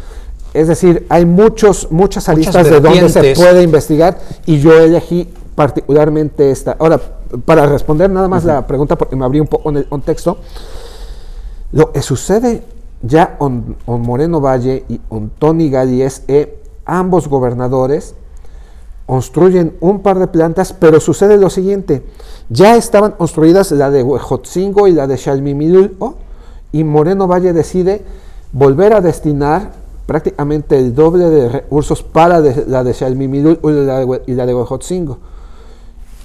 Es decir, hay muchas aristas de donde se puede investigar y yo elegí particularmente esta. Ahora, para responder nada más la pregunta, porque me abrí un poco en el contexto, lo que sucede ya con Moreno Valle y con Tony Gali es que ambos gobernadores construyen un par de plantas, pero sucede lo siguiente: ya estaban construidas la de Huejotzingo y la de Xalmimilulco, y Moreno Valle decide volver a destinar prácticamente el doble de recursos para la de Xalmimilulco y la de Huejotzingo.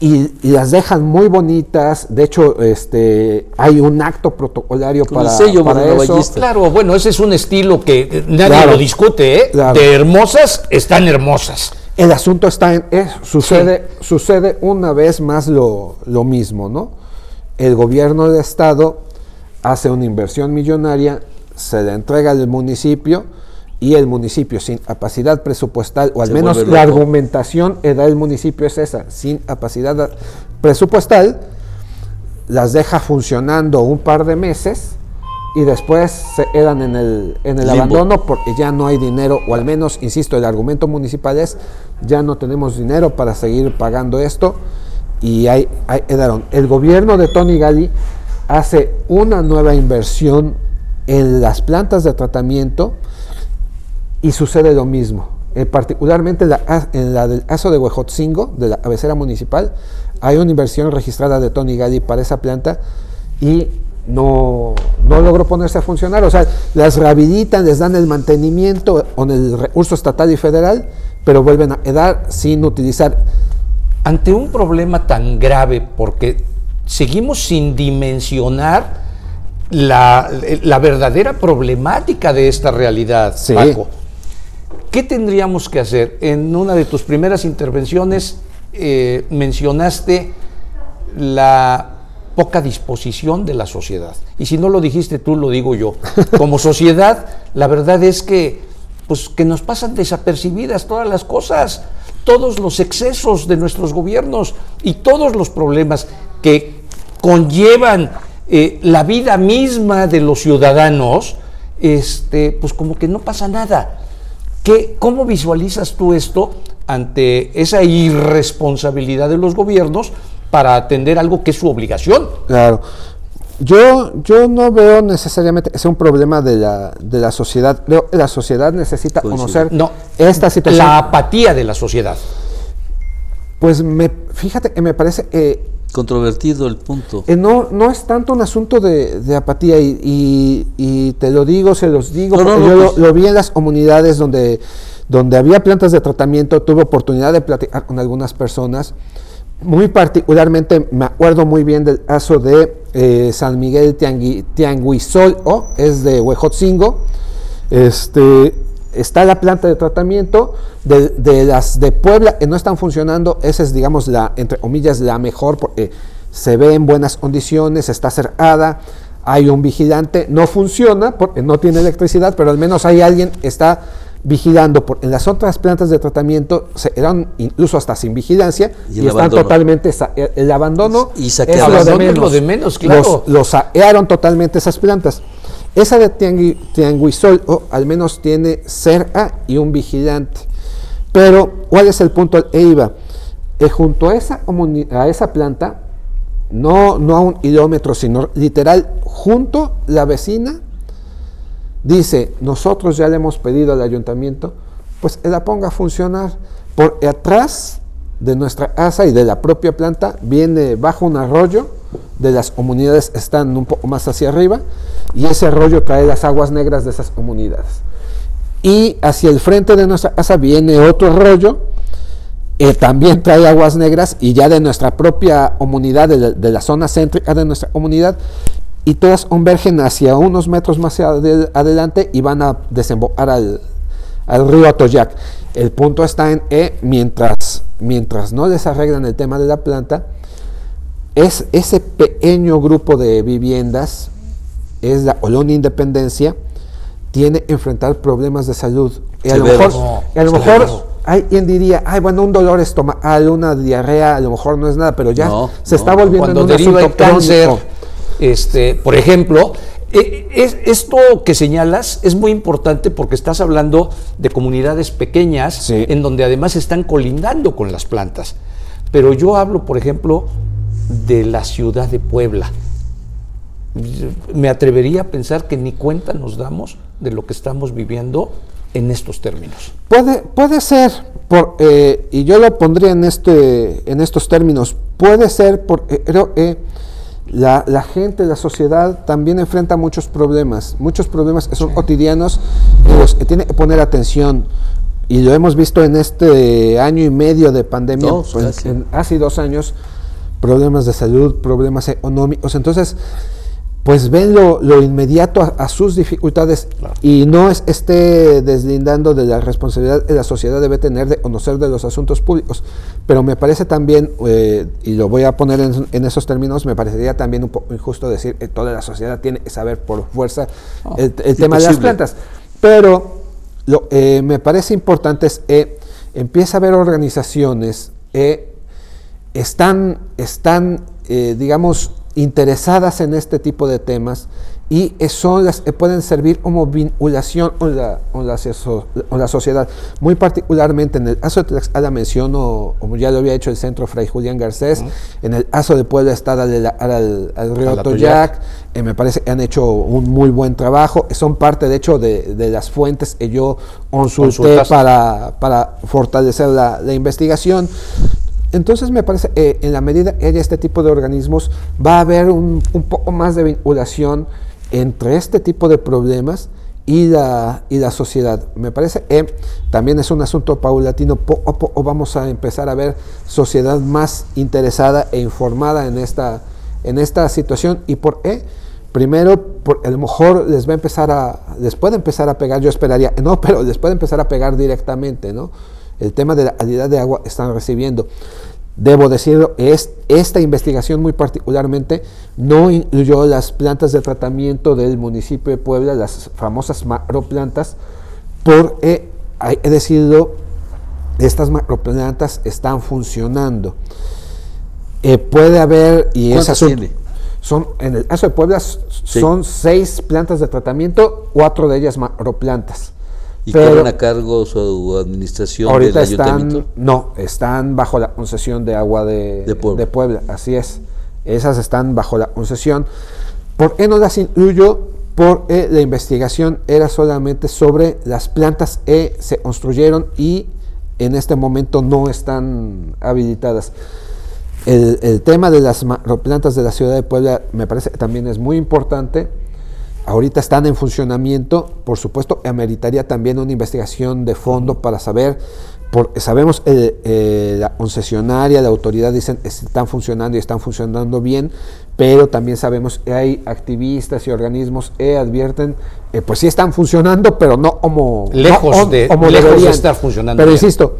Y las dejan muy bonitas. De hecho, hay un acto protocolario con para el sello eso. Claro, bueno, ese es un estilo que nadie lo discute, ¿eh? Claro. De hermosas, están hermosas. El asunto está sucede una vez más lo mismo, ¿no? El gobierno del estado hace una inversión millonaria, se la entrega al municipio, y el municipio sin capacidad presupuestal, o al menos la argumentación que da el municipio es esa, sin capacidad presupuestal, las deja funcionando un par de meses y después se quedan en el abandono porque ya no hay dinero, o al menos, insisto, el argumento municipal es: ya no tenemos dinero para seguir pagando esto, y ahí quedaron. El gobierno de Tony Gali hace una nueva inversión en las plantas de tratamiento y sucede lo mismo. Particularmente en la del caso de Huejotzingo, de la cabecera municipal, hay una inversión registrada de Tony Gali para esa planta y no logró ponerse a funcionar. O sea, las rehabilitan, les dan el mantenimiento con el recurso estatal y federal, pero vuelven a quedar sin utilizar. Ante un problema tan grave, porque seguimos sin dimensionar la verdadera problemática de esta realidad, sí. Paco, ¿qué tendríamos que hacer? En una de tus primeras intervenciones mencionaste la poca disposición de la sociedad. Y si no lo dijiste tú, lo digo yo. Como sociedad, la verdad es que nos pasan desapercibidas todas las cosas, todos los excesos de nuestros gobiernos y todos los problemas que conllevan la vida misma de los ciudadanos, pues como que no pasa nada. ¿Cómo visualizas tú esto ante esa irresponsabilidad de los gobiernos para atender algo que es su obligación? Claro. Yo no veo necesariamente que sea un problema de la sociedad. La sociedad necesita conocer esta situación. La apatía de la sociedad. Pues fíjate que me parece que controvertido el punto. No es tanto un asunto de apatía y te lo digo, se los digo, porque yo lo vi en las comunidades donde había plantas de tratamiento. Tuve oportunidad de platicar con algunas personas. Muy particularmente me acuerdo muy bien del caso de San Miguel Tianguizol, es de Huejotzingo. Está la planta de tratamiento de las de Puebla que no están funcionando. Esa es, digamos, entre comillas, la mejor, porque se ve en buenas condiciones, está cerrada, hay un vigilante, no funciona porque no tiene electricidad, pero al menos hay alguien que está vigilando. En las otras plantas de tratamiento se eran incluso hasta sin vigilancia y están abandono. Totalmente el abandono y es lo de menos, claro. Los saquearon totalmente esas plantas. Esa de Tianguizol al menos tiene cerca y un vigilante. Pero ¿cuál es el punto? Iba junto a esa planta, no a 1 kilómetro, sino literal junto, la vecina dice: nosotros ya le hemos pedido al ayuntamiento pues que la ponga a funcionar. Por atrás de nuestra casa y de la propia planta viene bajo un arroyo, de las comunidades están un poco más hacia arriba, y ese arroyo trae las aguas negras de esas comunidades. Y hacia el frente de nuestra casa viene otro arroyo, también trae aguas negras, y ya de nuestra propia comunidad, de la zona céntrica de nuestra comunidad, y todas convergen hacia unos metros más adelante y van a desembocar al río Atoyac. El punto está en mientras no les arreglan el tema de la planta, es ese pequeño grupo de viviendas, es la colonia Independencia, tiene que enfrentar problemas de salud. Y a lo mejor hay quien diría: bueno, un dolor estomacal, una diarrea, a lo mejor no es nada, pero ya se está volviendo cuando en un deriva asunto en cáncer, crónico. Por ejemplo, esto que señalas es muy importante porque estás hablando de comunidades pequeñas, sí, en donde además están colindando con las plantas. Pero yo hablo, por ejemplo, de la ciudad de Puebla. Me atrevería a pensar que ni cuenta nos damos de lo que estamos viviendo en estos términos. Puede ser, y yo lo pondría en estos términos, puede ser porque creo que la gente, la sociedad también enfrenta muchos problemas que son cotidianos, en los que tiene que poner atención, y lo hemos visto en este año y medio de pandemia, hace 2 años, problemas de salud, problemas económicos. Entonces pues ven lo inmediato a sus dificultades, claro, y no esté deslindando de la responsabilidad que la sociedad debe tener de conocer de los asuntos públicos. Pero me parece también, y lo voy a poner en esos términos, me parecería también un poco injusto decir que toda la sociedad tiene que saber por fuerza el tema de las plantas. Pero lo que me parece importante es que empieza a haber organizaciones que están digamos, interesadas en este tipo de temas, y son las que pueden servir como vinculación con la sociedad. Muy particularmente en el caso de Tlaxcala menciono, como ya lo había hecho, el Centro Fray Julián Garcés. En el caso de Puebla está al río Atoyac. Me parece que han hecho un muy buen trabajo. Son parte, de hecho, de las fuentes que yo consulté para fortalecer la investigación. Entonces me parece que en la medida que haya este tipo de organismos va a haber un poco más de vinculación entre este tipo de problemas y la sociedad. Me parece que también es un asunto paulatino. Poco a poco vamos a empezar a ver sociedad más interesada e informada en esta situación. ¿Y por qué? Primero, a lo mejor les puede empezar a pegar, yo esperaría, no, pero les puede empezar a pegar directamente, ¿no? El tema de la calidad de agua están recibiendo. Debo decirlo, esta investigación muy particularmente no incluyó las plantas de tratamiento del municipio de Puebla, las famosas macroplantas, porque hay que decirlo, estas macroplantas están funcionando. Puede haber, y esas en el caso de Puebla son 6 plantas de tratamiento, 4 de ellas macroplantas. ¿Y quedan a cargo su administración del ayuntamiento? Están bajo la concesión de agua de Puebla, así es. Esas están bajo la concesión. ¿Por qué no las incluyo? Porque la investigación era solamente sobre las plantas que se construyeron y en este momento no están habilitadas. el tema de las macroplantas de la ciudad de Puebla me parece que también es muy importante. Ahorita están en funcionamiento, por supuesto, ameritaría también una investigación de fondo para saber, sabemos la concesionaria, la autoridad dicen están funcionando y están funcionando bien, pero también sabemos que hay activistas y organismos que advierten, pues sí están funcionando, pero no como lejos de estar funcionando. Pero bien. Insisto,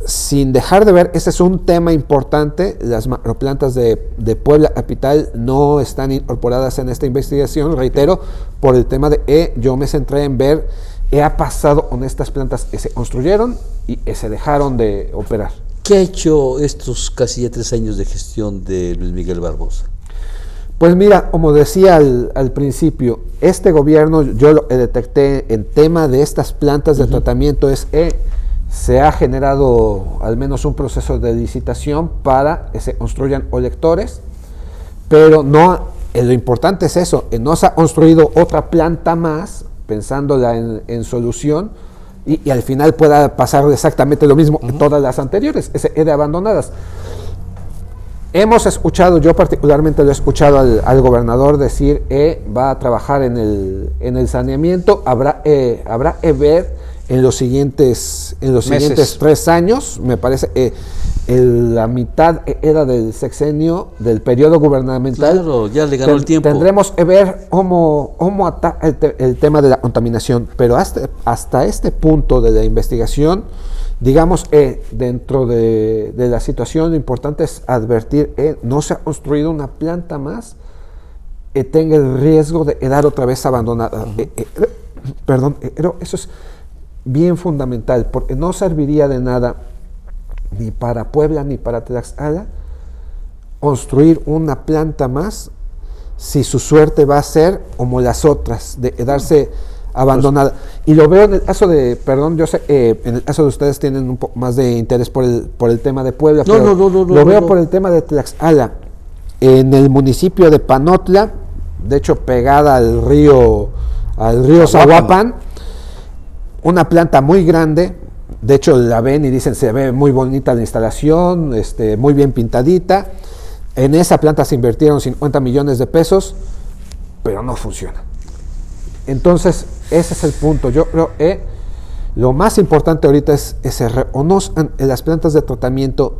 sin dejar de ver, ese es un tema importante, las macroplantas de Puebla capital no están incorporadas en esta investigación, reitero, por el tema de yo me centré en ver qué ha pasado con estas plantas que se construyeron y que se dejaron de operar. ¿Qué ha hecho estos casi ya 3 años de gestión de Luis Miguel Barbosa? Pues mira, como decía al principio, este gobierno, yo lo detecté en tema de estas plantas de tratamiento, es se ha generado al menos un proceso de licitación para que se construyan colectores, pero no, lo importante es eso, no se ha construido otra planta más, pensándola en solución, y al final pueda pasar exactamente lo mismo que todas las anteriores, de abandonadas. Hemos escuchado, yo particularmente lo he escuchado al gobernador decir va a trabajar en el saneamiento, habrá ver en los siguientes 3 años, me parece, la mitad era del sexenio, del periodo gubernamental. Claro, ya le ganó el tiempo. Tendremos que ver cómo ataca el tema de la contaminación, pero hasta este punto de la investigación, digamos, dentro de la situación, lo importante es advertir, no se ha construido una planta más que tenga el riesgo de quedar otra vez abandonada. Pero eso es bien fundamental, porque no serviría de nada ni para Puebla ni para Tlaxcala construir una planta más si su suerte va a ser como las otras, de quedarse abandonada. Y lo veo en el caso de, yo sé, en el caso de ustedes tienen un poco más de interés por el tema de Puebla, lo veo por el tema de Tlaxcala, en el municipio de Panotla, de hecho pegada al río Zahuapan, una planta muy grande, de hecho la ven y dicen se ve muy bonita la instalación, muy bien pintadita. En esa planta se invirtieron 50 millones de pesos, pero no funciona. Entonces, ese es el punto. Yo creo que lo más importante ahorita es que se reconozcan las plantas de tratamiento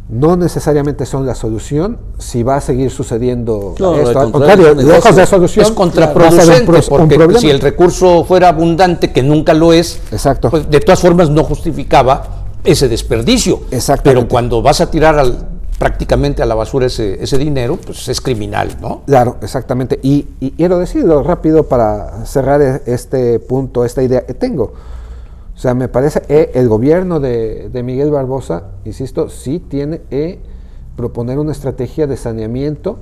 no necesariamente son la solución si va a seguir sucediendo esto. Al contrario, lejos de solución, es contraproducente, porque si el recurso fuera abundante, que nunca lo es, exacto, pues de todas formas no justificaba ese desperdicio. Pero cuando vas a tirar prácticamente a la basura ese dinero, pues es criminal, ¿no? Claro, exactamente. Y quiero decirlo rápido para cerrar este punto, esta idea que tengo. O sea, me parece que el gobierno de Miguel Barbosa, insisto, sí tiene que proponer una estrategia de saneamiento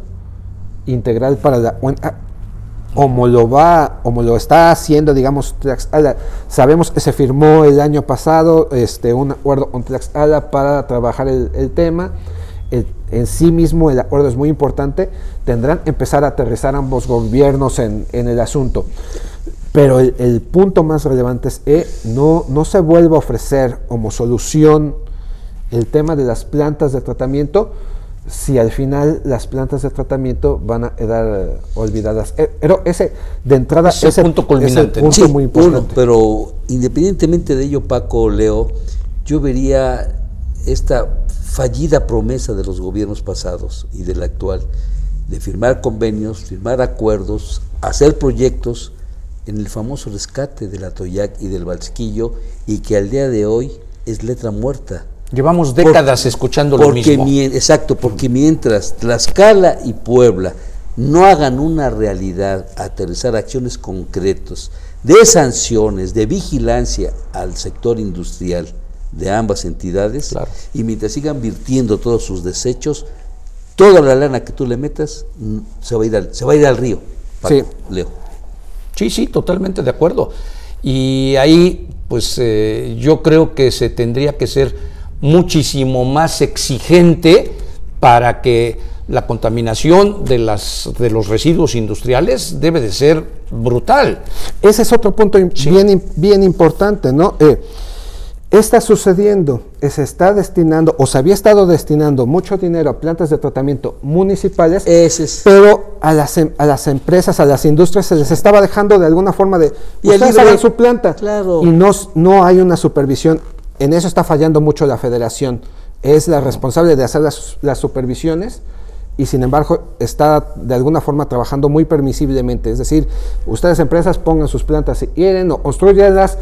integral para la como lo está haciendo, digamos, Tlaxcala. Sabemos que se firmó el año pasado un acuerdo con Tlaxcala para trabajar el tema. En sí mismo el acuerdo es muy importante. Tendrán que empezar a aterrizar ambos gobiernos en el asunto. Pero el punto más relevante es que no se vuelva a ofrecer como solución el tema de las plantas de tratamiento si al final las plantas de tratamiento van a quedar olvidadas. Pero ese, de entrada, ese punto culminante. Es el punto muy importante. Pero independientemente de ello, Paco, Leo, yo vería esta fallida promesa de los gobiernos pasados y del actual de firmar convenios, firmar acuerdos, hacer proyectos en el famoso rescate del Atoyac y del Valsquillo, y que al día de hoy es letra muerta. Llevamos décadas escuchando lo mismo. Exacto, porque mientras Tlaxcala y Puebla no hagan una realidad, aterrizar acciones concretas de sanciones, de vigilancia al sector industrial de ambas entidades, claro, y mientras sigan virtiendo todos sus desechos, toda la lana que tú le metas se va a ir al río, Paco, sí. Leo. Sí, totalmente de acuerdo. Y ahí, pues yo creo que se tendría que ser muchísimo más exigente para que la contaminación de los residuos industriales debe de ser brutal. Ese es otro punto bien importante, ¿no? está sucediendo, se está destinando, o se había estado destinando mucho dinero a plantas de tratamiento municipales, pero a las empresas, a las industrias se les estaba dejando de alguna forma de, ustedes hagan su planta, y no hay una supervisión. En eso está fallando mucho la federación, es la responsable de hacer las supervisiones, y sin embargo está de alguna forma trabajando muy permisiblemente, es decir, ustedes empresas pongan sus plantas si quieren o construyanlas,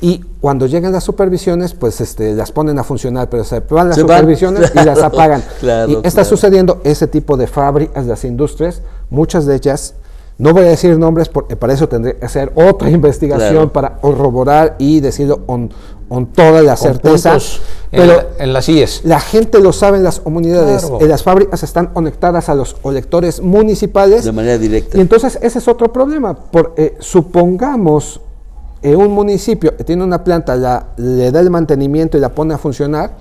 y cuando llegan las supervisiones, pues las ponen a funcionar, pero se van las supervisiones y las apagan. Y está sucediendo ese tipo de fábricas, las industrias, muchas de ellas, no voy a decir nombres porque para eso tendré que hacer otra investigación para corroborar y decirlo con toda la certeza. Pero en las IES. La gente lo sabe en las comunidades, las fábricas están conectadas a los colectores municipales. De manera directa. Y entonces ese es otro problema, porque supongamos un municipio que tiene una planta, le da el mantenimiento y la pone a funcionar,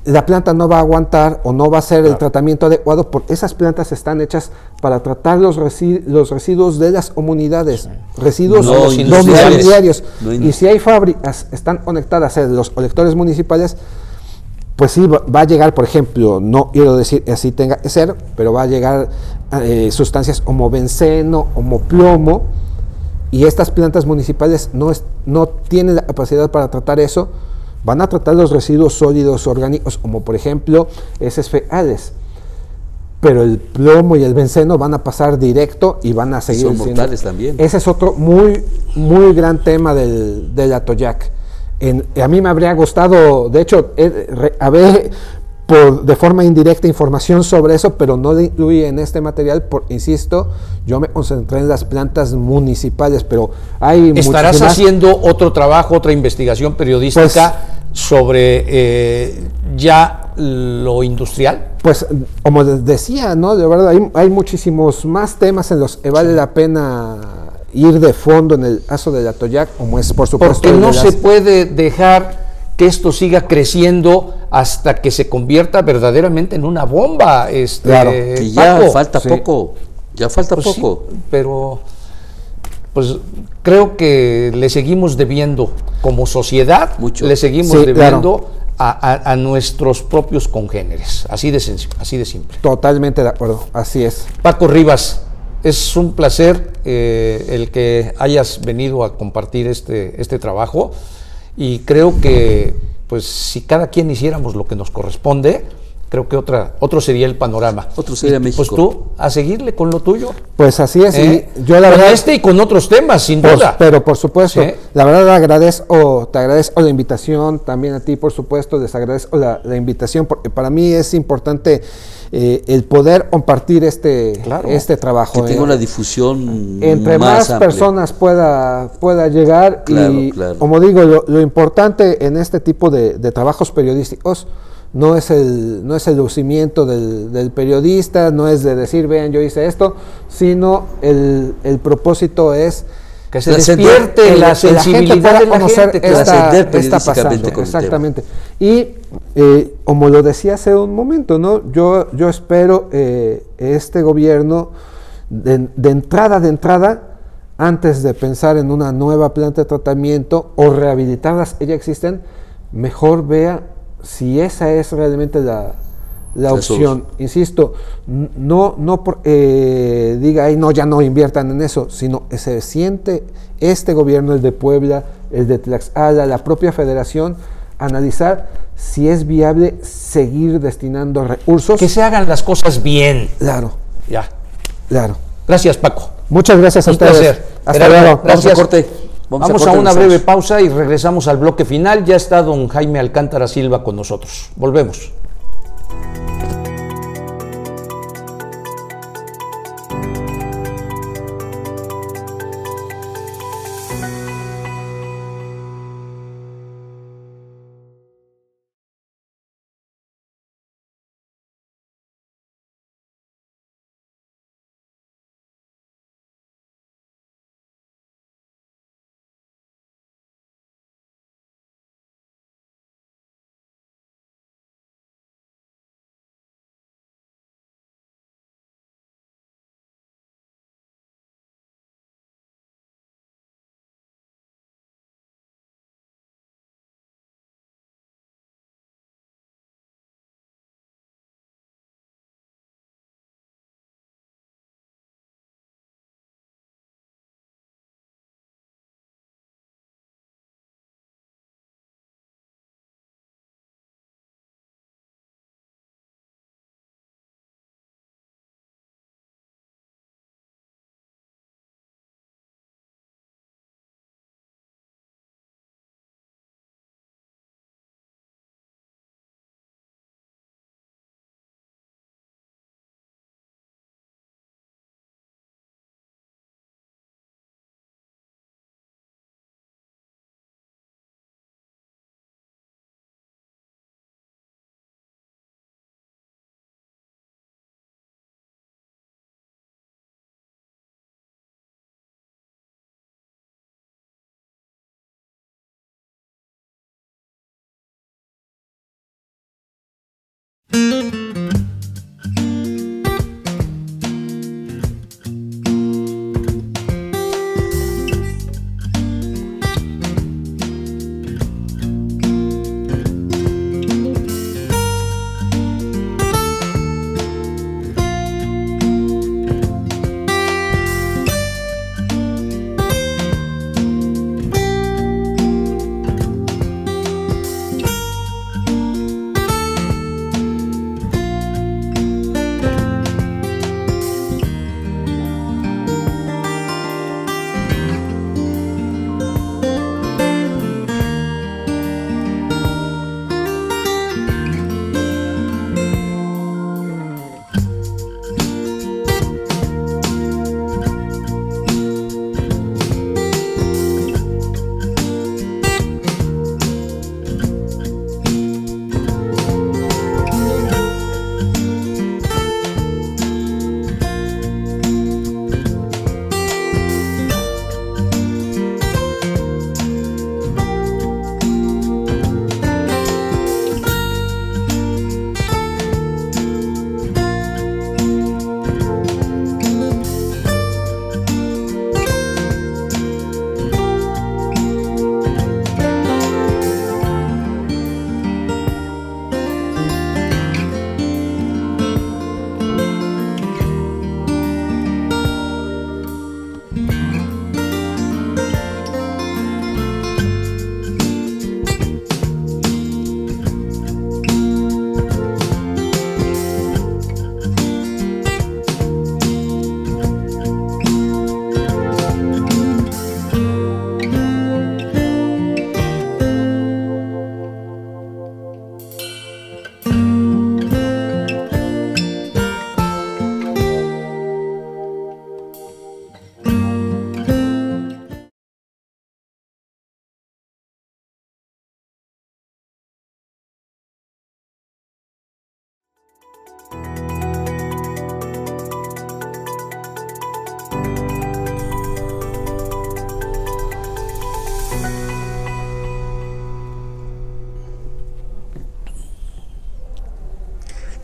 la planta no va a aguantar o no va a hacer el tratamiento adecuado, porque esas plantas están hechas para tratar los residuos de las comunidades, residuos domiciliarios. Y si hay fábricas están conectadas a los colectores municipales, pues sí va a llegar, por ejemplo, no quiero decir así tenga que ser, pero va a llegar sustancias como benceno, como plomo, y estas plantas municipales no tienen la capacidad para tratar eso. Van a tratar los residuos sólidos orgánicos, como por ejemplo heces fecales, pero el plomo y el benceno van a pasar directo y van a seguir siendo mortales también. Ese es otro muy gran tema del Atoyac. A mí me habría gustado, de hecho, haber de forma indirecta información sobre eso, pero no la incluí en este material, porque, insisto, yo me concentré en las plantas municipales, pero hay ¿Estarás haciendo otro trabajo, otra investigación periodística sobre ya lo industrial? Pues, como les decía, ¿no? De verdad, hay muchísimos más temas en los que vale la pena ir de fondo en el caso del Atoyac, como es, por supuesto. Porque no se puede dejar que esto siga creciendo hasta que se convierta verdaderamente en una bomba. Claro, que ya falta poco, ya falta poco. Sí, pero pues creo que le seguimos debiendo como sociedad, le seguimos debiendo a nuestros propios congéneres, así de simple. Totalmente de acuerdo, así es. Paco Rivas, es un placer el que hayas venido a compartir este trabajo. Y creo que, pues, si cada quien hiciéramos lo que nos corresponde, creo que otro sería el panorama. Otro sería México. Pues tú, a seguirle con lo tuyo. Pues así es. Y yo la verdad, y con otros temas, sin duda. Pero por supuesto, la verdad te agradezco la invitación, también a ti, por supuesto, les agradezco la invitación, porque para mí es importante el poder compartir este trabajo. Que tenga una difusión entre más personas pueda llegar. Como digo, lo importante en este tipo de trabajos periodísticos no es el lucimiento del periodista, no es de decir, vean, yo hice esto, sino el propósito es que se despierte la sensibilidad de la gente, que está pasando. Exactamente. Y como lo decía hace un momento, ¿no? Yo espero este gobierno de entrada, antes de pensar en una nueva planta de tratamiento o rehabilitar las que ya existen, mejor vea si esa es realmente la opción. Insisto, no diga, no, ya no inviertan en eso, sino que se siente este gobierno, el de Puebla, el de Tlaxcala, la propia federación, analizar si es viable seguir destinando recursos. Que se hagan las cosas bien. Claro. Ya. Claro. Gracias, Paco. Muchas gracias a ustedes. Placer. Hasta luego. Gracias. Vamos a corte. Vamos a una breve pausa y regresamos al bloque final. Ya está don Jaime Alcántara Silva con nosotros. Volvemos.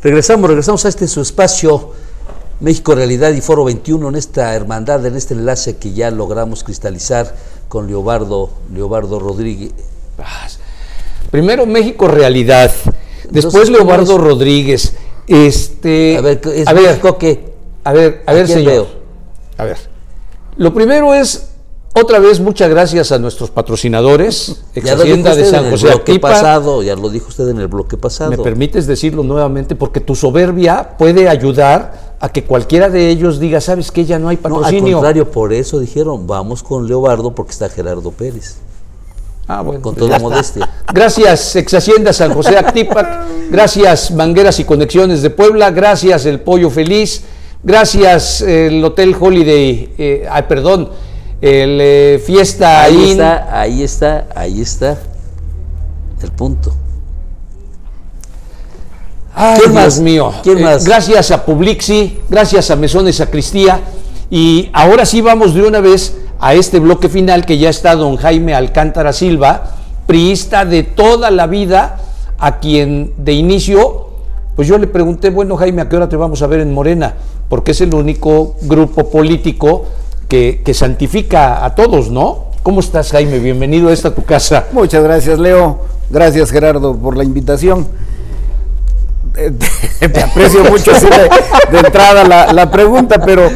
Regresamos a este su espacio, México Realidad y Foro 21, en esta hermandad, en este enlace que ya logramos cristalizar con Leobardo Rodríguez. Primero México Realidad, después Leobardo Rodríguez. A ver, México qué? A ver, señor. Veo? A ver. Lo primero es, otra vez, muchas gracias a nuestros patrocinadores, Ex Hacienda de San José Actipa. Ya lo dijo usted en el bloque pasado. ¿Me permites decirlo nuevamente? Porque tu soberbia puede ayudar a que cualquiera de ellos diga, ¿sabes qué? Ya no hay patrocinio. No, al contrario, por eso dijeron, vamos con Leobardo, porque está Gerardo Pérez. Bueno, con toda modestia. Gracias, Ex Hacienda San José Actipac. Gracias, Mangueras y Conexiones de Puebla. Gracias, El Pollo Feliz. Gracias, el Hotel Holiday. El Fiesta Inn. Ahí está el punto. Ay, ¿Quién Dios más? mío. ¿Quién más? Gracias a Publixi, gracias a Mesones Sacristía. Y ahora sí vamos de una vez a este bloque final, que ya está don Jaime Alcántara Silva, priista de toda la vida, a quien de inicio, pues yo le pregunté, bueno, Jaime, ¿a qué hora te vamos a ver en Morena? Porque es el único grupo político que santifica a todos, ¿no? ¿Cómo estás, Jaime? Bienvenido a esta tu casa. Muchas gracias, Leo. Gracias, Gerardo, por la invitación. Te aprecio mucho así de entrada la pregunta, pero...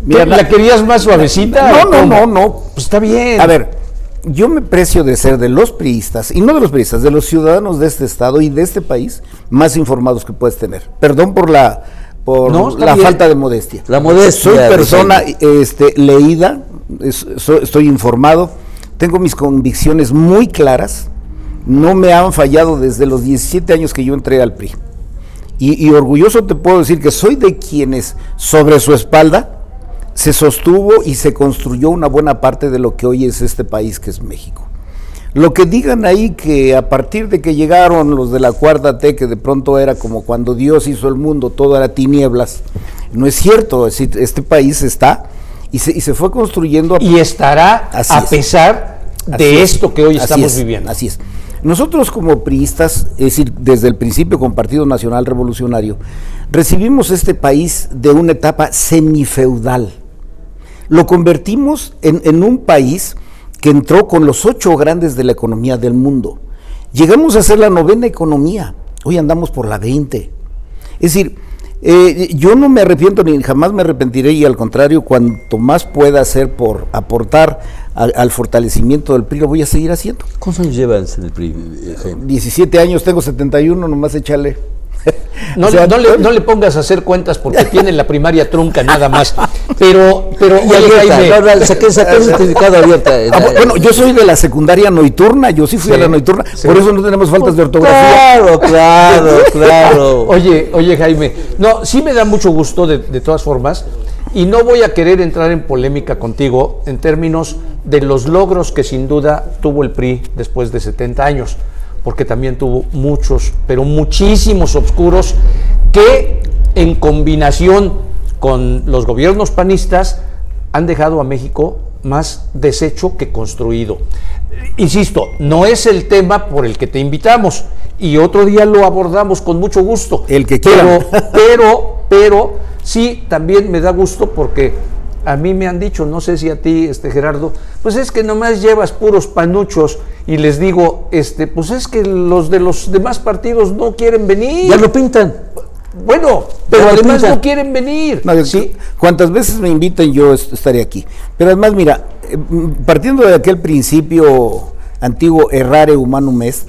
Mira, ¿la querías más suavecita? No. Pues está bien. A ver, yo me precio de ser de los priistas, y no de los priistas, de los ciudadanos de este estado y de este país, más informados que puedes tener. Perdón por la falta de modestia. La modestia. Soy persona leída, estoy informado, tengo mis convicciones muy claras, no me han fallado desde los 17 años que yo entré al PRI. Y orgulloso te puedo decir que soy de quienes sobre su espalda se sostuvo y se construyó una buena parte de lo que hoy es este país, que es México. Lo que digan ahí que a partir de que llegaron los de la cuarta T, que de pronto era como cuando Dios hizo el mundo, todo era tinieblas, no es cierto. Es decir, este país está y se fue construyendo. Y estará a pesar de esto que hoy estamos viviendo. Así es. Nosotros como priistas, es decir, desde el principio con Partido Nacional Revolucionario, recibimos este país de una etapa semifeudal. Lo convertimos en un país que entró con los 8 grandes de la economía del mundo. Llegamos a ser la 9ª economía, hoy andamos por la 20. Es decir, yo no me arrepiento ni jamás me arrepentiré, y al contrario, cuanto más pueda hacer por aportar al fortalecimiento del PRI, lo voy a seguir haciendo. ¿Cuántos años llevas en el PRI, Jaime? 17 años, tengo 71, nomás échale. No, no le pongas a hacer cuentas porque tiene la primaria trunca nada más. Pero saqué el certificado abierta. Bueno, yo soy de la secundaria noiturna, yo sí fui a la noiturna, por eso no tenemos faltas de ortografía. Claro. Oye, Jaime, no, sí me da mucho gusto de todas formas, y no voy a querer entrar en polémica contigo en términos de los logros que sin duda tuvo el PRI después de 70 años. Porque también tuvo muchos, pero muchísimos obscuros que en combinación con los gobiernos panistas han dejado a México más deshecho que construido. Insisto, no es el tema por el que te invitamos y otro día lo abordamos con mucho gusto. El que quiera. Pero sí, también me da gusto porque a mí me han dicho, no sé si a ti, Gerardo, pues es que nomás llevas puros panuchos, y les digo, pues es que los de los demás partidos no quieren venir. Ya lo pintan. Bueno, pero además no quieren venir. No, ¿sí? Cuantas veces me inviten yo estaré aquí. Pero además, mira, partiendo de aquel principio antiguo, errare humanum est,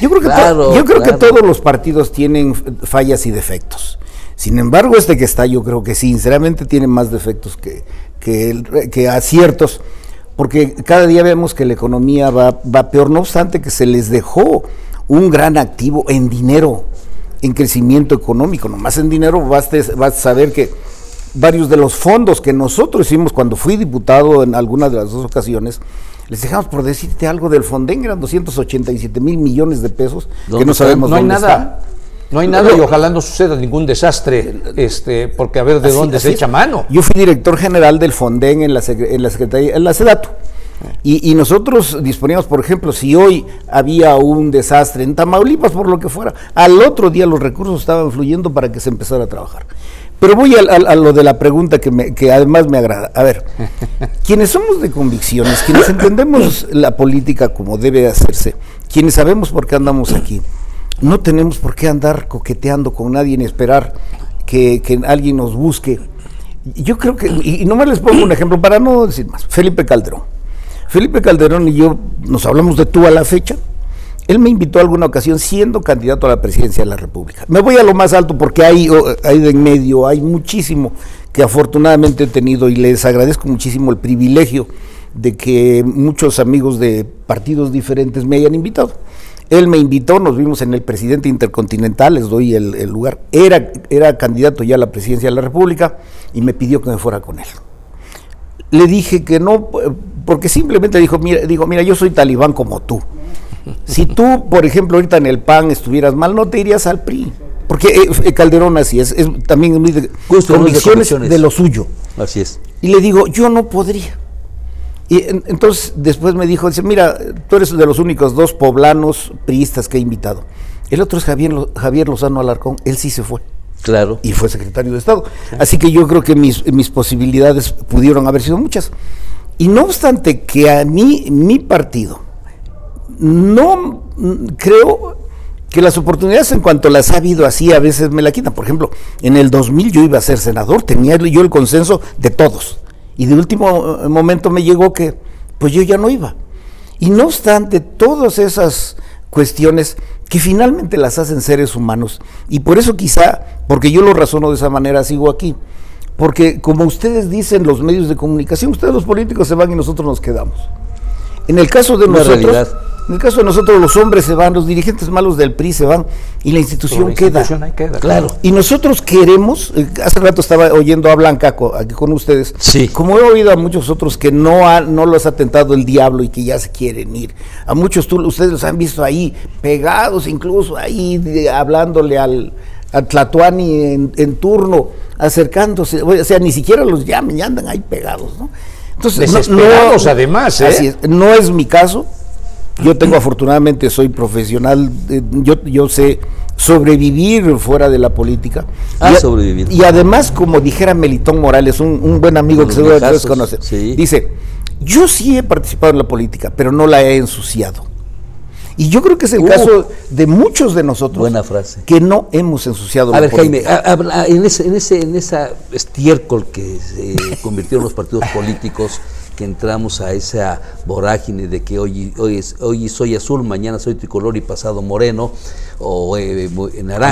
yo creo que todos los partidos tienen fallas y defectos. Sin embargo, que está, yo creo que sinceramente tiene más defectos que aciertos, porque cada día vemos que la economía va peor, no obstante que se les dejó un gran activo en dinero, en crecimiento económico. Nomás en dinero vas a saber que varios de los fondos que nosotros hicimos cuando fui diputado en algunas de las 2 ocasiones, les dejamos, por decirte algo, del Fonden, eran 287,000 millones de pesos, que no sabemos dónde están. No hay nada, y ojalá no suceda ningún desastre, porque a ver de dónde se echa mano. Yo fui director general del Fonden en la Secretaría, en la SEDATU, Y nosotros disponíamos, por ejemplo, si hoy había un desastre en Tamaulipas, por lo que fuera, al otro día los recursos estaban fluyendo para que se empezara a trabajar. Pero voy a lo de la pregunta que además me agrada. A ver, quienes somos de convicciones, quienes entendemos la política como debe hacerse, quienes sabemos por qué andamos aquí, no tenemos por qué andar coqueteando con nadie ni esperar que alguien nos busque. Yo creo que, y nomás les pongo un ejemplo para no decir más, Felipe Calderón. Felipe Calderón y yo nos hablamos de tú a la fecha. Él me invitó a alguna ocasión siendo candidato a la presidencia de la República. Me voy a lo más alto porque hay de en medio, hay muchísimo que afortunadamente he tenido y les agradezco muchísimo el privilegio de que muchos amigos de partidos diferentes me hayan invitado. Él me invitó, nos vimos en el Presidente Intercontinental, les doy el lugar, era candidato ya a la presidencia de la República y me pidió que me fuera con él. Le dije que no, porque simplemente dijo, mira, yo soy talibán como tú. Si tú, por ejemplo, ahorita en el PAN estuvieras mal, no te irías al PRI. Porque Calderón así es también muy de convicciones de lo suyo. Así es. Y le digo, yo no podría. Y entonces después me dijo, dice, mira, tú eres de los únicos 2 poblanos priistas que he invitado. El otro es Javier Lozano Alarcón, él sí se fue. Claro. Y fue secretario de Estado. Sí. Así que yo creo que mis posibilidades pudieron haber sido muchas. Y no obstante que a mí, mi partido, no creo que las oportunidades en cuanto las ha habido así a veces me la quitan. Por ejemplo, en el 2000 yo iba a ser senador, tenía yo el consenso de todos. Y de último momento me llegó que pues yo ya no iba. Y no obstante, todas esas cuestiones que finalmente las hacen seres humanos, y por eso quizá, porque yo lo razono de esa manera, sigo aquí, porque como ustedes dicen los medios de comunicación, ustedes los políticos se van y nosotros nos quedamos. En el caso de nosotros, los hombres se van, los dirigentes malos del PRI se van y la institución queda. Claro. Y nosotros queremos, hace rato estaba oyendo a Blanca aquí con ustedes, sí. Como he oído a muchos otros que no los ha tentado el diablo y que ya se quieren ir. A muchos ustedes los han visto ahí, pegados incluso ahí, hablándole al Tlatuani en turno, acercándose, o sea, ni siquiera los llaman, ya andan ahí pegados, ¿no? Entonces, desesperados además, así es, no es mi caso. Yo tengo, afortunadamente, soy profesional, yo sé sobrevivir fuera de la política. Sobrevivir. Y además, como dijera Melitón Morales, un buen amigo que seguro que conoce, sí. Dice, yo sí he participado en la política, pero no la he ensuciado. Y yo creo que es el caso de muchos de nosotros. Buena frase. Que no hemos ensuciado la política. Jaime, en esa estiércol que se convirtieron los partidos políticos, que entramos a esa vorágine de que hoy soy azul, mañana soy tricolor y pasado moreno, o naranja.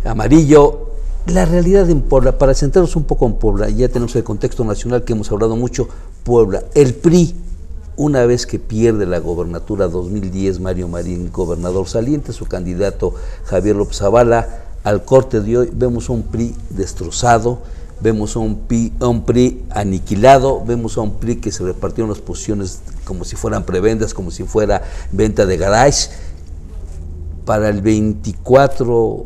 Amarillo. La realidad en Puebla, para centrarnos un poco en Puebla, ya tenemos el contexto nacional que hemos hablado mucho, Puebla, el PRI, una vez que pierde la gobernatura 2010, Mario Marín, gobernador saliente, su candidato Javier López Zavala, al corte de hoy vemos a un PRI destrozado, vemos a un PRI aniquilado, vemos a un PRI que se repartieron las posiciones como si fueran prebendas, como si fuera venta de garage. Para el 24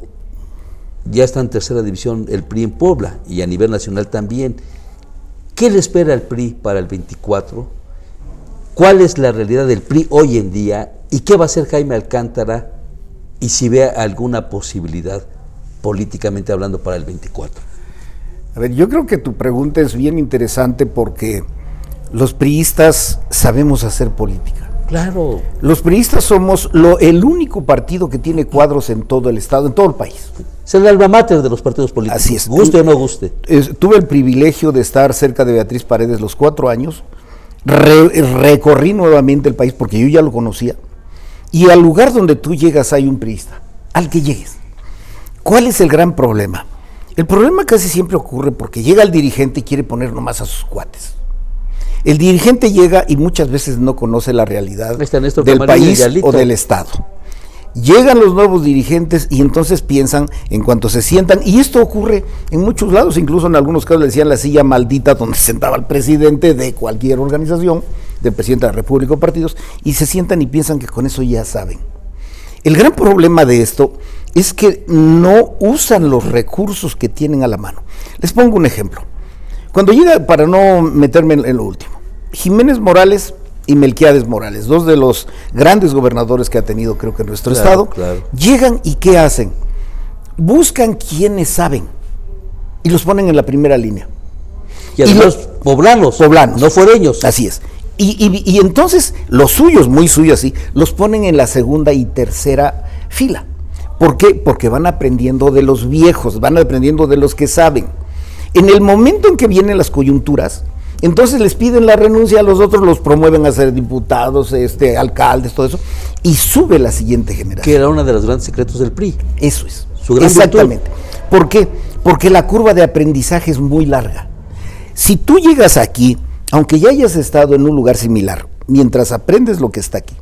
ya está en tercera división el PRI en Puebla y a nivel nacional también. ¿Qué le espera al PRI para el 24? ¿Cuál es la realidad del PRI hoy en día? ¿Y qué va a hacer Jaime Alcántara? Y si ve alguna posibilidad políticamente hablando para el 24. A ver, yo creo que tu pregunta es bien interesante porque los priistas sabemos hacer política. Claro. Los priistas somos el único partido que tiene cuadros en todo el estado, en todo el país. Es el alma mater de los partidos políticos. Así es. Guste o no guste. Tuve el privilegio de estar cerca de Beatriz Paredes los 4 años. Recorrí nuevamente el país porque yo ya lo conocía. Y al lugar donde tú llegas hay un priista, al que llegues. ¿Cuál es el gran problema? El problema casi siempre ocurre porque llega el dirigente y quiere poner nomás a sus cuates. El dirigente llega y muchas veces no conoce la realidad del país o del estado. Llegan los nuevos dirigentes y entonces piensan en cuanto se sientan, y esto ocurre en muchos lados, incluso en algunos casos le decían la silla maldita donde se sentaba el presidente de cualquier organización, del presidente de la República o partidos, y se sientan y piensan que con eso ya saben. El gran problema de esto es que no usan los recursos que tienen a la mano. Les pongo un ejemplo. Cuando llega, para no meterme en lo último, Jiménez Morales y Melquiades Morales, dos de los grandes gobernadores que ha tenido, creo que nuestro estado, llegan y ¿qué hacen? Buscan quienes saben y los ponen en la primera línea. Y además poblanos, no fuereños. Así es. Y entonces los suyos, muy suyos así, los ponen en la segunda y tercera fila. ¿Por qué? Porque van aprendiendo de los viejos, van aprendiendo de los que saben. En el momento en que vienen las coyunturas, entonces les piden la renuncia, a los otros los promueven a ser diputados, alcaldes, todo eso, y sube la siguiente generación. Que era uno de los grandes secretos del PRI. Eso es. Su gran exactamente. Virtud. ¿Por qué? Porque la curva de aprendizaje es muy larga. Si tú llegas aquí, aunque ya hayas estado en un lugar similar, mientras aprendes lo que está aquí,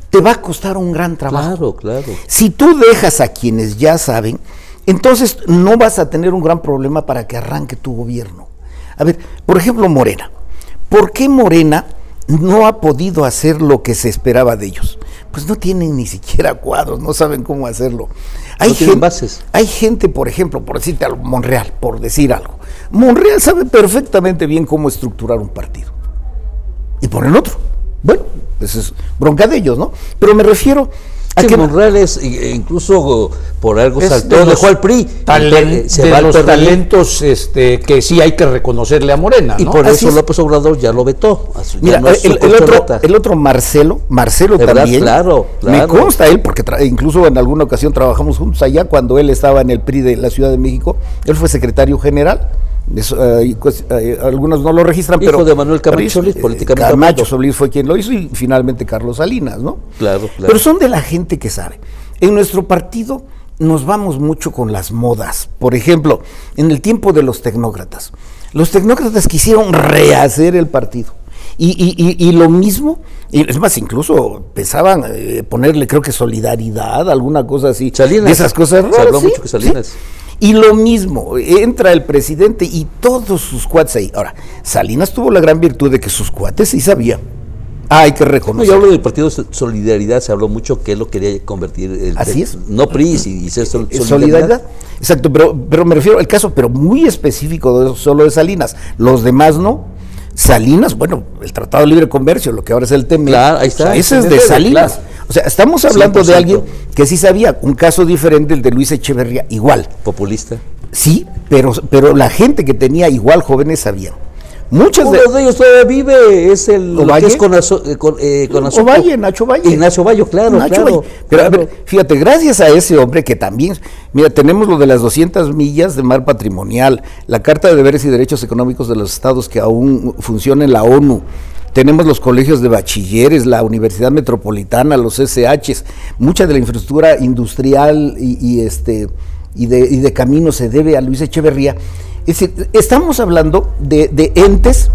te va a costar un gran trabajo. Claro. Si tú dejas a quienes ya saben, entonces no vas a tener un gran problema para que arranque tu gobierno. A ver, por ejemplo, Morena. ¿Por qué Morena no ha podido hacer lo que se esperaba de ellos? Pues no tienen ni siquiera cuadros, no saben cómo hacerlo. No tienen bases. Hay gente, por ejemplo, por decirte algo, Monreal, por decir algo. Monreal sabe perfectamente bien cómo estructurar un partido. Y ponen otro. Bueno, eso es bronca de ellos, ¿no? Pero me refiero a que Monreal es, incluso por algo saltó, dejó al PRI. De los talentos que sí hay que reconocerle a Morena, ¿no? Y por eso López Obrador ya lo vetó. Mira, el otro Marcelo también, claro. Me consta él, porque incluso en alguna ocasión trabajamos juntos allá, cuando él estaba en el PRI de la Ciudad de México, él fue secretario general. Algunos no lo registran, hijo pero de Manuel Camacho Solís, políticamente Camacho Solís fue quien lo hizo, y finalmente Carlos Salinas, ¿no? Claro. Pero son de la gente que sabe. En nuestro partido nos vamos mucho con las modas. Por ejemplo, en el tiempo de los tecnócratas quisieron rehacer el partido. Y lo mismo, y es más, incluso pensaban ponerle, creo que solidaridad, alguna cosa así. Salinas, de esas cosas raras. Se habló mucho que Salinas. ¿Sí? Y lo mismo, entra el presidente y todos sus cuates ahí. Ahora, Salinas tuvo la gran virtud de que sus cuates sí sabían. Hay que reconocer. Yo hablo del Partido Solidaridad, se habló mucho que él lo quería convertir. Así es. No PRI y ser Solidaridad. Exacto, pero me refiero al caso, pero muy específico solo de Salinas. Los demás no. Salinas, bueno, el Tratado de Libre Comercio, lo que ahora es el TEMEC. Claro, ahí está. O sea, ese es de Salinas. Claro. O sea, estamos hablando 100%. De alguien que sí sabía, un caso diferente, el de Luis Echeverría, igual. Populista. Sí, pero la gente que tenía igual jóvenes sabían. Muchos uno de ellos todavía vive, es el Ovalle, que es Ovalle, Nacho Valle. Ignacio Valle, claro. Pero claro. A ver, fíjate, gracias a ese hombre que también, mira, tenemos lo de las 200 millas de mar patrimonial, la Carta de Deberes y Derechos Económicos de los Estados que aún funciona en la ONU, tenemos los colegios de bachilleres, la Universidad Metropolitana, los SHs, mucha de la infraestructura industrial y de caminos se debe a Luis Echeverría. Es decir, estamos hablando de entes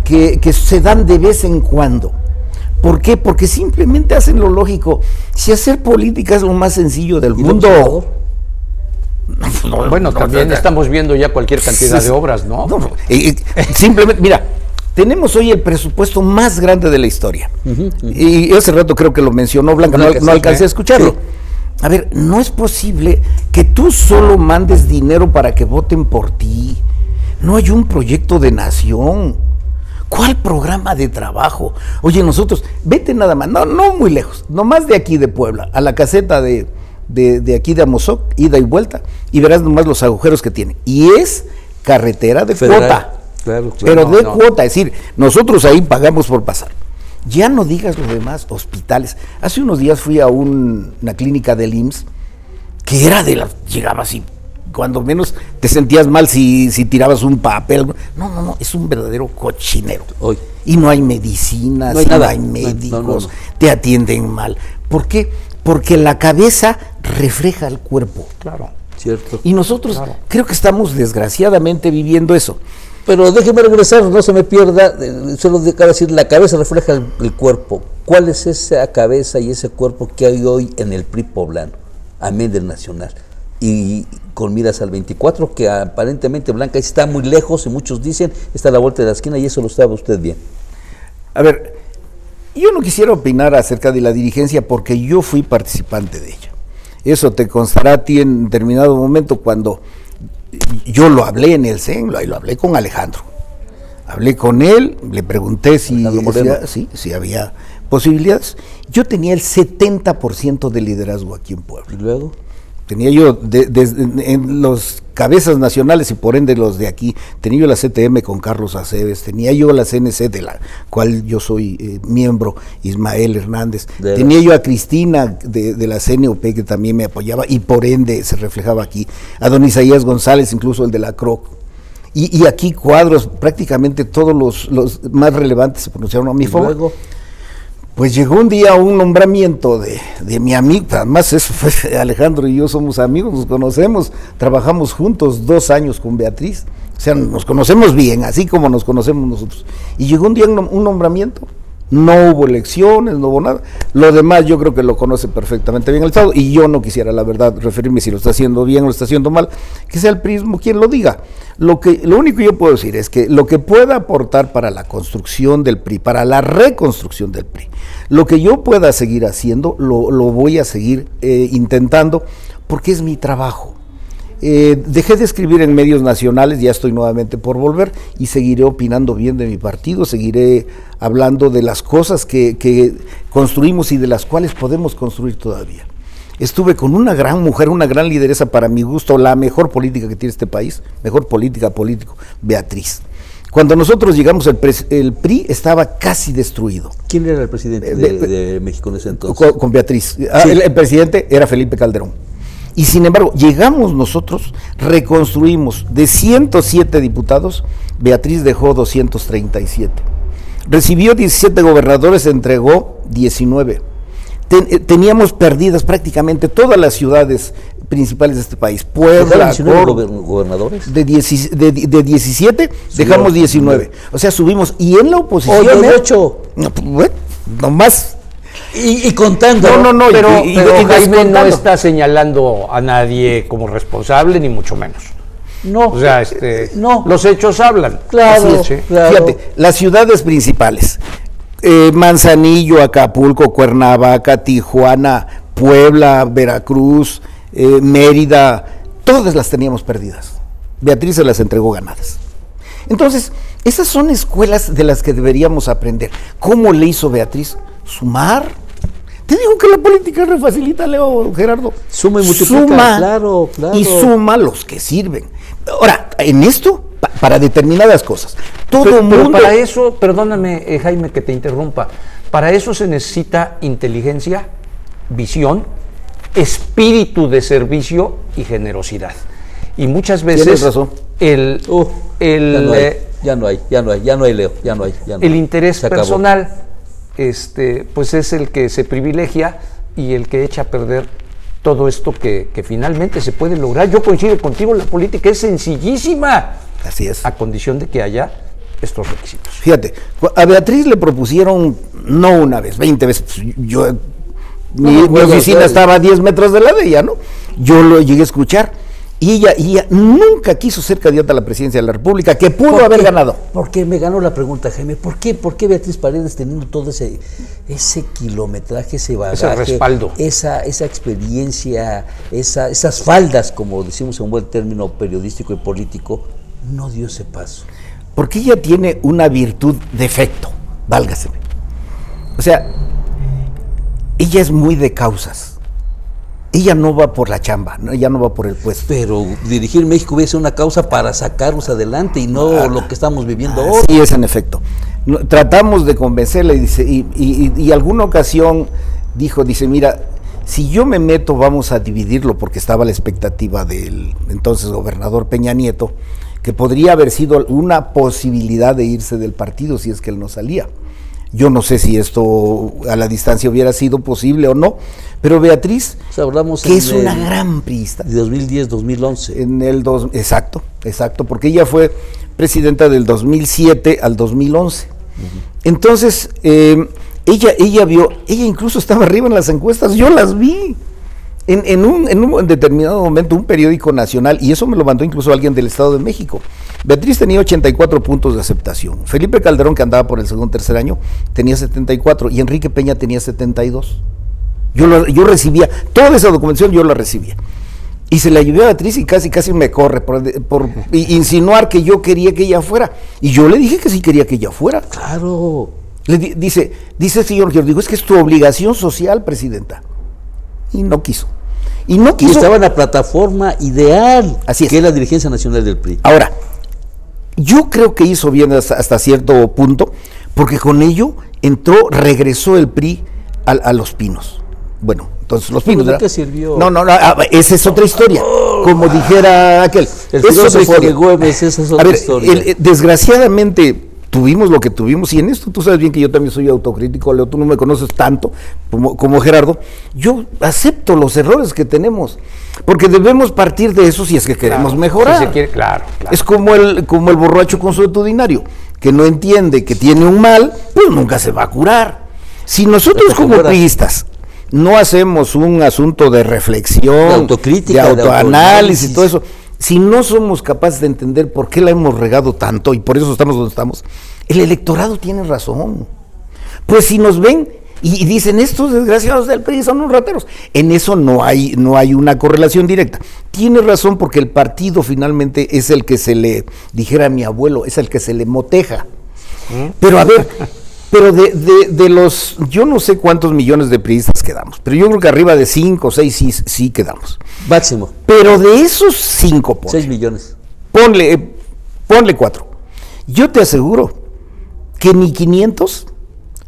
que se dan de vez en cuando. ¿Por qué? Porque simplemente hacen lo lógico. Si hacer política es lo más sencillo del mundo. Bueno, también estamos viendo ya cualquier cantidad de obras, ¿no? Simplemente, mira, tenemos hoy el presupuesto más grande de la historia. Y hace rato creo que lo mencionó Blanca, no alcancé a escucharlo. Sí. A ver, no es posible que tú solo mandes dinero para que voten por ti. No hay un proyecto de nación. ¿Cuál programa de trabajo? Oye, nosotros, vete nada más, no muy lejos, nomás de aquí de Puebla, a la caseta de aquí de Amozoc, ida y vuelta, y verás nomás los agujeros que tiene. Y es carretera de federal, cuota. Claro, pero de cuota, es decir, nosotros ahí pagamos por pasar. Ya no digas lo demás, hospitales. Hace unos días fui a una clínica del IMSS que era llegabas y cuando menos te sentías mal si tirabas un papel. No, es un verdadero cochinero. Hoy. Y no hay medicinas, no hay médicos, te atienden mal. ¿Por qué? Porque la cabeza refleja el cuerpo. Claro. Cierto. Y nosotros creo que estamos desgraciadamente viviendo eso. Pero déjeme regresar, no se me pierda, solo de decir, la cabeza refleja el cuerpo. ¿Cuál es esa cabeza y ese cuerpo que hay hoy en el PRI poblano, amén del nacional? Y con miras al 24, que aparentemente Blanca está muy lejos y muchos dicen, está a la vuelta de la esquina y eso lo sabe usted bien. A ver, yo no quisiera opinar acerca de la dirigencia porque yo fui participante de ella. Eso te constará a ti en determinado momento cuando... Yo lo hablé en el CEN, lo hablé con Alejandro Hablé con él, le pregunté si había posibilidades. Yo tenía el 70% de liderazgo aquí en Puebla. ¿Y luego? Tenía yo, en los cabezas nacionales y por ende los de aquí, tenía yo la CTM con Carlos Aceves, tenía yo la CNC, de la cual yo soy miembro, Ismael Hernández, tenía yo a Cristina de la CNOP que también me apoyaba y por ende se reflejaba aquí, a don Isaías González, incluso el de la CROC. Y aquí cuadros, prácticamente todos los más relevantes se pronunciaron a mi favor. Pues llegó un día un nombramiento de mi amigo, además eso fue, Alejandro y yo somos amigos, nos conocemos, trabajamos juntos 2 años con Beatriz, o sea, nos conocemos bien, así como nos conocemos nosotros. Y llegó un día un nombramiento, no hubo elecciones, no hubo nada, lo demás yo creo que lo conoce perfectamente bien el Estado, y yo no quisiera, la verdad, referirme si lo está haciendo bien o lo está haciendo mal, que sea el PRIismo quien lo diga. Lo único que yo puedo decir es que lo que pueda aportar para la construcción del PRI, para la reconstrucción del PRI, lo que yo pueda seguir haciendo, lo voy a seguir intentando, porque es mi trabajo. Dejé de escribir en medios nacionales, ya estoy nuevamente por volver, y seguiré opinando bien de mi partido, seguiré hablando de las cosas que construimos y de las cuales podemos construir todavía. Estuve con una gran mujer, una gran lideresa para mi gusto, la mejor política que tiene este país, mejor político, Beatriz. Cuando nosotros llegamos, el PRI estaba casi destruido. ¿Quién era el presidente de México en ese entonces? Con Beatriz. Sí. El presidente era Felipe Calderón. Y sin embargo, llegamos nosotros, reconstruimos de 107 diputados, Beatriz dejó 237. Recibió 17 gobernadores, entregó 19. Teníamos perdidas prácticamente todas las ciudades principales de este país. Puebla, 19 gobernadores. De 17 dejamos 19. O sea, subimos. Y en la oposición. Oye, 8. No más. Y contando. No, pero Jaime no está señalando a nadie como responsable, ni mucho menos. No. O sea, no. Los hechos hablan. Claro, sí. Claro. Fíjate, las ciudades principales. Manzanillo, Acapulco, Cuernavaca, Tijuana, Puebla, Veracruz, Mérida, todas las teníamos perdidas. Beatriz se las entregó ganadas. Entonces, esas son escuelas de las que deberíamos aprender. ¿Cómo le hizo Beatriz? Sumar. Te digo que la política refacilita, Leo, Gerardo. Suma y multiplica, claro. Y suma los que sirven. Ahora, en esto, para determinadas cosas. Pero para eso, perdóname, Jaime, que te interrumpa, para eso se necesita inteligencia, visión, espíritu de servicio y generosidad. Y muchas veces tienes razón. Ya no hay, Leo, ya no hay. El interés personal, pues es el que se privilegia y el que echa a perder todo esto que finalmente se puede lograr. Yo coincido contigo, la política es sencillísima. Así es. A condición de que haya estos requisitos. Fíjate, a Beatriz le propusieron no una vez, 20 veces. Mi oficina estaba a 10 metros de la de ella, ¿no? Yo lo llegué a escuchar y ella nunca quiso ser candidata a la presidencia de la República, que pudo haber ganado. Porque me ganó la pregunta, Jaime, ¿por qué Beatriz Paredes, teniendo todo ese kilometraje, ese bagaje, ese respaldo, esa experiencia, esas faldas, como decimos en un buen término periodístico y político, no dio ese paso? Porque ella tiene una virtud de efecto, válgaseme. O sea, ella es muy de causas. Ella no va por la chamba, ella no va por el puesto. Pero dirigir México hubiese una causa para sacarnos adelante y no lo que estamos viviendo hoy. Sí, es en efecto. Tratamos de convencerla y alguna ocasión dice, mira, si yo me meto vamos a dividirlo, porque estaba la expectativa del entonces gobernador Peña Nieto, que podría haber sido una posibilidad de irse del partido si es que él no salía. Yo no sé si esto a la distancia hubiera sido posible o no, pero Beatriz, o sea, hablamos que es una gran priista. De 2010-2011. Exacto, porque ella fue presidenta del 2007 al 2011. Entonces, ella incluso estaba arriba en las encuestas, yo las vi. En un determinado momento, un periódico nacional, y eso me lo mandó incluso alguien del Estado de México, Beatriz tenía 84 puntos de aceptación, Felipe Calderón, que andaba por el segundo o tercer año, tenía 74, y Enrique Peña tenía 72. Yo recibía, toda esa documentación yo la recibía. Y se la llevé a Beatriz y casi me corre por insinuar que yo quería que ella fuera. Y yo le dije que sí quería que ella fuera. Claro. Dice el señor, yo digo, es que es tu obligación social, presidenta. Y no quiso. Y estaba en la plataforma ideal, así es, que es la dirigencia nacional del PRI. Ahora, yo creo que hizo bien hasta cierto punto, porque con ello regresó el PRI a Los Pinos. Bueno, entonces Los Pinos. ¿De qué sirvió? No, esa es otra historia. Como dijera aquel. El filósofo de Güemes, esa es otra historia. Desgraciadamente tuvimos lo que tuvimos, y en esto tú sabes bien que yo también soy autocrítico, Leo, tú no me conoces tanto como Gerardo. Yo acepto los errores que tenemos, porque debemos partir de eso si es que queremos mejorar. Si se quiere, claro. Es como el borracho consuetudinario, que no entiende que tiene un mal, pues nunca se va a curar. Si nosotros como priistas no hacemos un asunto de reflexión, de autocrítica, de autoanálisis y todo eso, si no somos capaces de entender por qué la hemos regado tanto y por eso estamos donde estamos, el electorado tiene razón. Pues si nos ven y dicen, estos desgraciados del PRI son unos rateros, en eso no hay una correlación directa. Tiene razón, porque el partido finalmente es el que se le, dijera mi abuelo, es el que se le moteja. Pero a ver, de los, yo no sé cuántos millones de priistas quedamos, pero yo creo que arriba de 5 o 6 sí quedamos. Máximo. Pero de esos 5, 6 millones. Ponle 4. Yo te aseguro que ni 500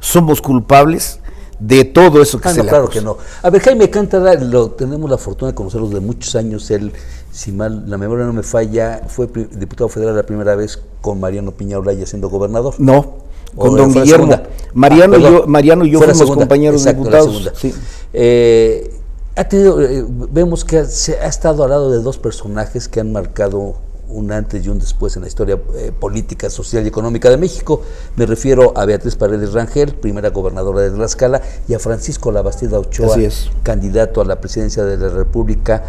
somos culpables de todo eso que se le claro acusa. que no. A ver, Jaime Cántara, tenemos la fortuna de conocerlo de muchos años. Él, si mal la memoria no me falla, fue diputado federal la primera vez con Mariano Piña Olaya siendo gobernador. No, con don Guillermo. Mariano y yo fuimos compañeros diputados. Sí. Vemos que se ha estado al lado de dos personajes que han marcado un antes y un después en la historia política, social y económica de México. Me refiero a Beatriz Paredes Rangel, primera gobernadora de Tlaxcala, y a Francisco Labastida Ochoa, candidato a la presidencia de la República.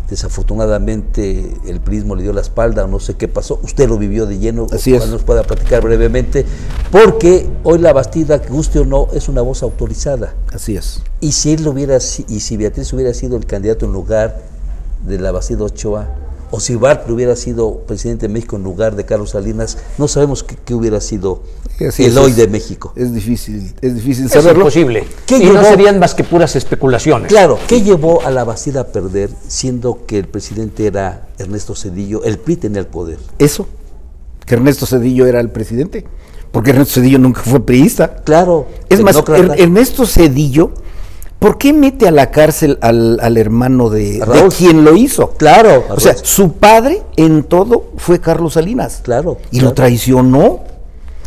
Desafortunadamente el priismo le dio la espalda, o no sé qué pasó. Usted lo vivió de lleno, nos pueda platicar brevemente, porque hoy Labastida, guste o no, es una voz autorizada. Así es. Y si Beatriz hubiera sido el candidato en lugar de Labastida Ochoa, o si Bartlett hubiera sido presidente de México en lugar de Carlos Salinas, no sabemos qué hubiera sido el hoy de México. Es difícil es saberlo. Imposible. Y no serían más que puras especulaciones. Claro, ¿qué llevó a Labastida a perder, siendo que el presidente era Ernesto Zedillo, el PRI tenía el poder? Eso, que Ernesto Zedillo era el presidente, porque Ernesto Zedillo nunca fue priista. Claro. Es más, Ernesto Zedillo, ¿por qué mete a la cárcel al hermano de quien lo hizo? Claro. O sea, su padre en todo fue Carlos Salinas. Claro. Y lo traicionó.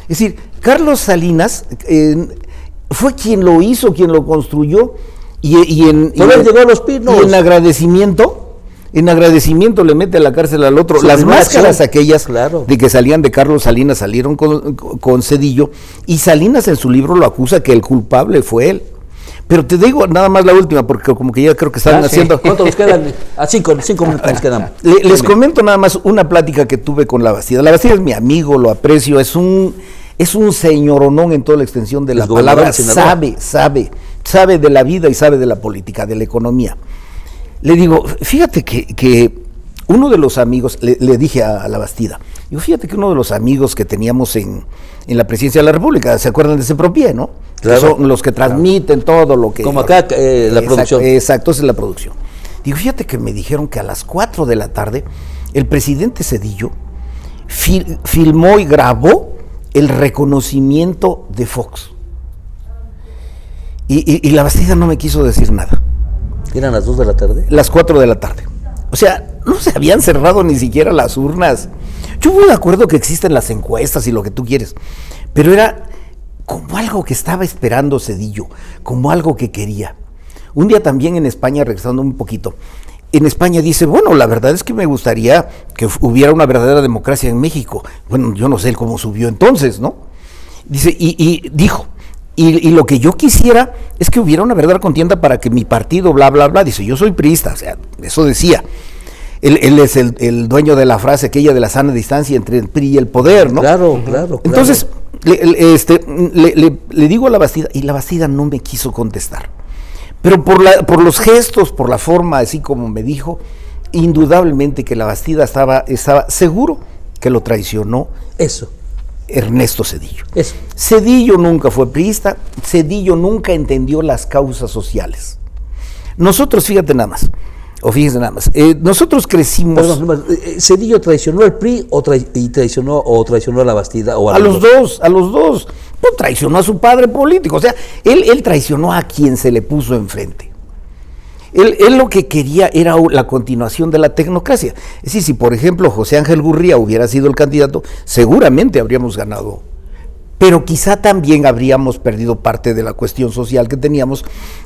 Es decir, Carlos Salinas fue quien lo hizo, quien lo construyó. Y en Los Pinos. Y en agradecimiento le mete a la cárcel al otro. Las máscaras aquellas de que salían de Carlos Salinas salieron con Zedillo. Y Salinas en su libro lo acusa que el culpable fue él. Pero te digo nada más la última, porque como que ya creo que están haciendo... ¿Cuánto nos quedan? A 5 minutos nos quedan. Les comento nada más una plática que tuve con Labastida. Labastida es mi amigo, lo aprecio, es un señoronón en toda la extensión de la palabra. Sabe de la vida y sabe de la política, de la economía. Le digo, fíjate que uno de los amigos, le dije a Labastida, digo, fíjate que uno de los amigos que teníamos en la presidencia de la República, ¿se acuerdan de Sepropié, no? Claro. Que son los que transmiten todo lo que... Como acá, la producción. Exacto, esa es la producción. Digo, fíjate que me dijeron que a las 4 de la tarde el presidente Zedillo filmó y grabó el reconocimiento de Fox. Y Labastida no me quiso decir nada. ¿Eran las 2 de la tarde? Las 4 de la tarde. O sea, no se habían cerrado ni siquiera las urnas. Yo voy de acuerdo que existen las encuestas y lo que tú quieres, pero era como algo que estaba esperando Zedillo, como algo que quería. Un día también en España, regresando un poquito, en España dice, bueno, la verdad es que me gustaría que hubiera una verdadera democracia en México. Bueno, yo no sé cómo subió entonces, ¿no? Dice, y dijo, y lo que yo quisiera es que hubiera una verdadera contienda para que mi partido, bla, bla, bla, dice, yo soy priista, o sea, eso decía. Él es el dueño de la frase aquella de la sana distancia entre el PRI y el poder, ¿no? Claro. Entonces, le digo a Labastida, y Labastida no me quiso contestar. Pero por los gestos, por la forma, así como me dijo, indudablemente que la Bastida estaba seguro que lo traicionó Ernesto Zedillo. Zedillo nunca fue priista, Zedillo nunca entendió las causas sociales. Nosotros, fíjate nada más, nosotros crecimos... Perdón, ¿Zedillo traicionó al PRI y traicionó a la Bastida? O a los dos. Pues traicionó a su padre político, o sea, él traicionó a quien se le puso enfrente. Él lo que quería era la continuación de la tecnocracia. Es decir, si por ejemplo José Ángel Gurría hubiera sido el candidato, seguramente habríamos ganado, pero quizá también habríamos perdido parte de la cuestión social que teníamos,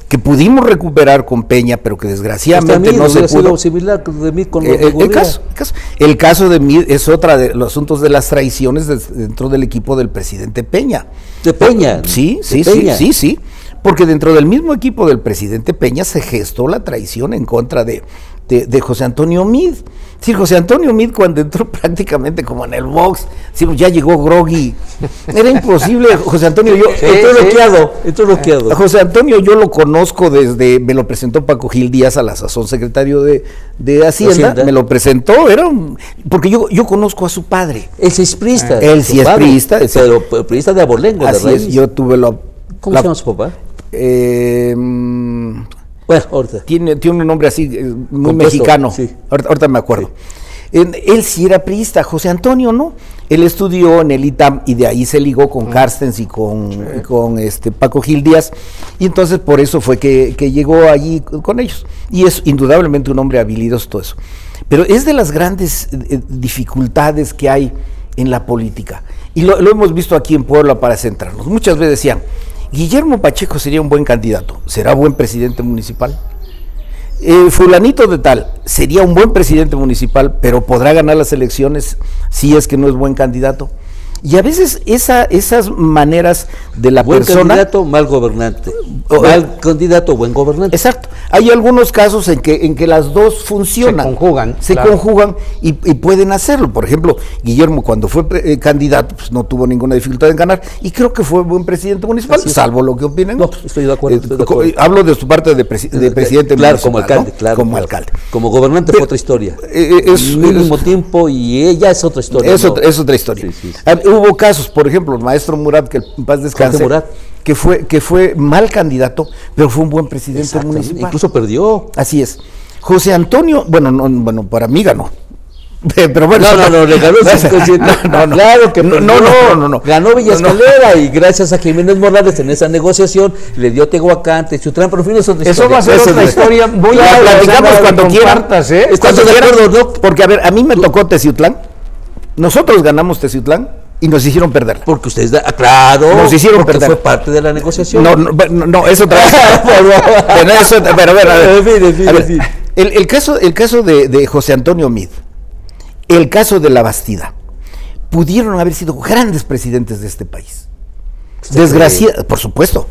que pudimos recuperar con Peña, pero que desgraciadamente no se pudo. Similar de Meade con el caso de Meade es otra de los asuntos de las traiciones dentro del equipo del presidente Peña. ¿De Peña? Sí. Porque dentro del mismo equipo del presidente Peña se gestó la traición en contra de José Antonio Meade. Sí, José Antonio Meade, cuando entró prácticamente como en el box, sí, ya llegó groggy. Era imposible, José Antonio, entró bloqueado. José Antonio yo lo conozco me lo presentó Paco Gil Díaz, a la sazón secretario de Hacienda, me lo presentó, porque yo conozco a su padre. Él sí es priista. Él sí es priista. Pero priista de abolengo, de así es, yo tuve ¿Cómo se llama su papá? Bueno, ahorita. Tiene un nombre así, muy compuesto, mexicano. Sí. Ahorita me acuerdo. Sí. Él sí era priista, José Antonio no. Él estudió en el ITAM y de ahí se ligó con Carstens y con Paco Gil Díaz. Y entonces por eso fue que llegó allí con ellos. Y es indudablemente un hombre habilidoso, todo eso. Pero es de las grandes dificultades que hay en la política. Y lo hemos visto aquí en Puebla para centrarnos. Muchas veces decían, Guillermo Pacheco sería un buen candidato, ¿será buen presidente municipal? Fulanito de tal, sería un buen presidente municipal, pero podrá ganar las elecciones si es que no es buen candidato. Y a veces esas maneras de la persona... Buen candidato, mal gobernante. Mal candidato, buen gobernante. Exacto. Hay algunos casos en que las dos funcionan. Se conjugan y pueden hacerlo. Por ejemplo, Guillermo cuando fue candidato, pues no tuvo ninguna dificultad en ganar y creo que fue buen presidente municipal, salvo lo que opinen. No, estoy de acuerdo. Hablo de su parte de presidente municipal. Como alcalde, ¿no? Claro. Como alcalde. Como gobernante fue otra historia. Mínimo tiempo y ella es otra historia. Es otra historia. Sí. Hubo casos, por ejemplo, el maestro Murat, que en paz descanse, que fue mal candidato, pero fue un buen presidente municipal. Incluso perdió. Así es. José Antonio, para mí ganó. Pero bueno, le ganó claro que no. Ganó Villa Escalera y gracias a Jiménez Morales en esa negociación le dio Tehuacán, Techutlán, pero en fin es otra historia. Eso va a ser otra historia. Platicamos cuando quieran. ¿Estás de acuerdo, no? Porque a ver, a mí me tocó Teciutlán. Nosotros ganamos Teciutlán y nos hicieron perderla. Porque ustedes, claro, nos hicieron perder. Fue parte de la negociación. No, eso otra vez. Pero a ver, el caso de José Antonio Meade, el caso de la Bastida, pudieron haber sido grandes presidentes de este país. Desgraciadamente, por supuesto.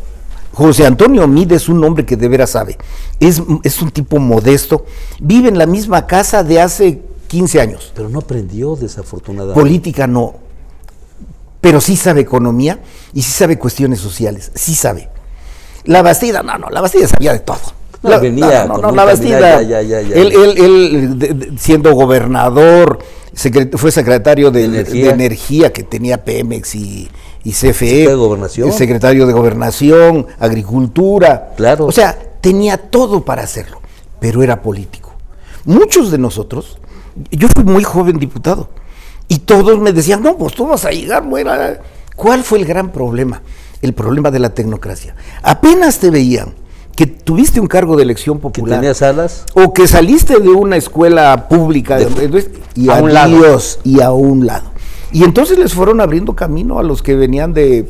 José Antonio Meade es un hombre que de veras sabe. Es un tipo modesto. Vive en la misma casa de hace 15 años. Pero no aprendió, desafortunadamente. Política no. Pero sí sabe economía y sí sabe cuestiones sociales, sí sabe. La Bastida, la Bastida sabía de todo. La Bastida, él siendo gobernador, fue secretario de energía que tenía Pemex y CFE, secretario de Gobernación, Agricultura, claro. O sea, tenía todo para hacerlo, pero era político. Muchos de nosotros, yo fui muy joven diputado, y todos me decían, no, pues tú vas a llegar, muera. ¿Cuál fue el gran problema? El problema de la tecnocracia. Apenas te veían que tuviste un cargo de elección popular. ¿Que tenías alas? O que saliste de una escuela pública y a un lado. Y entonces les fueron abriendo camino a los que venían de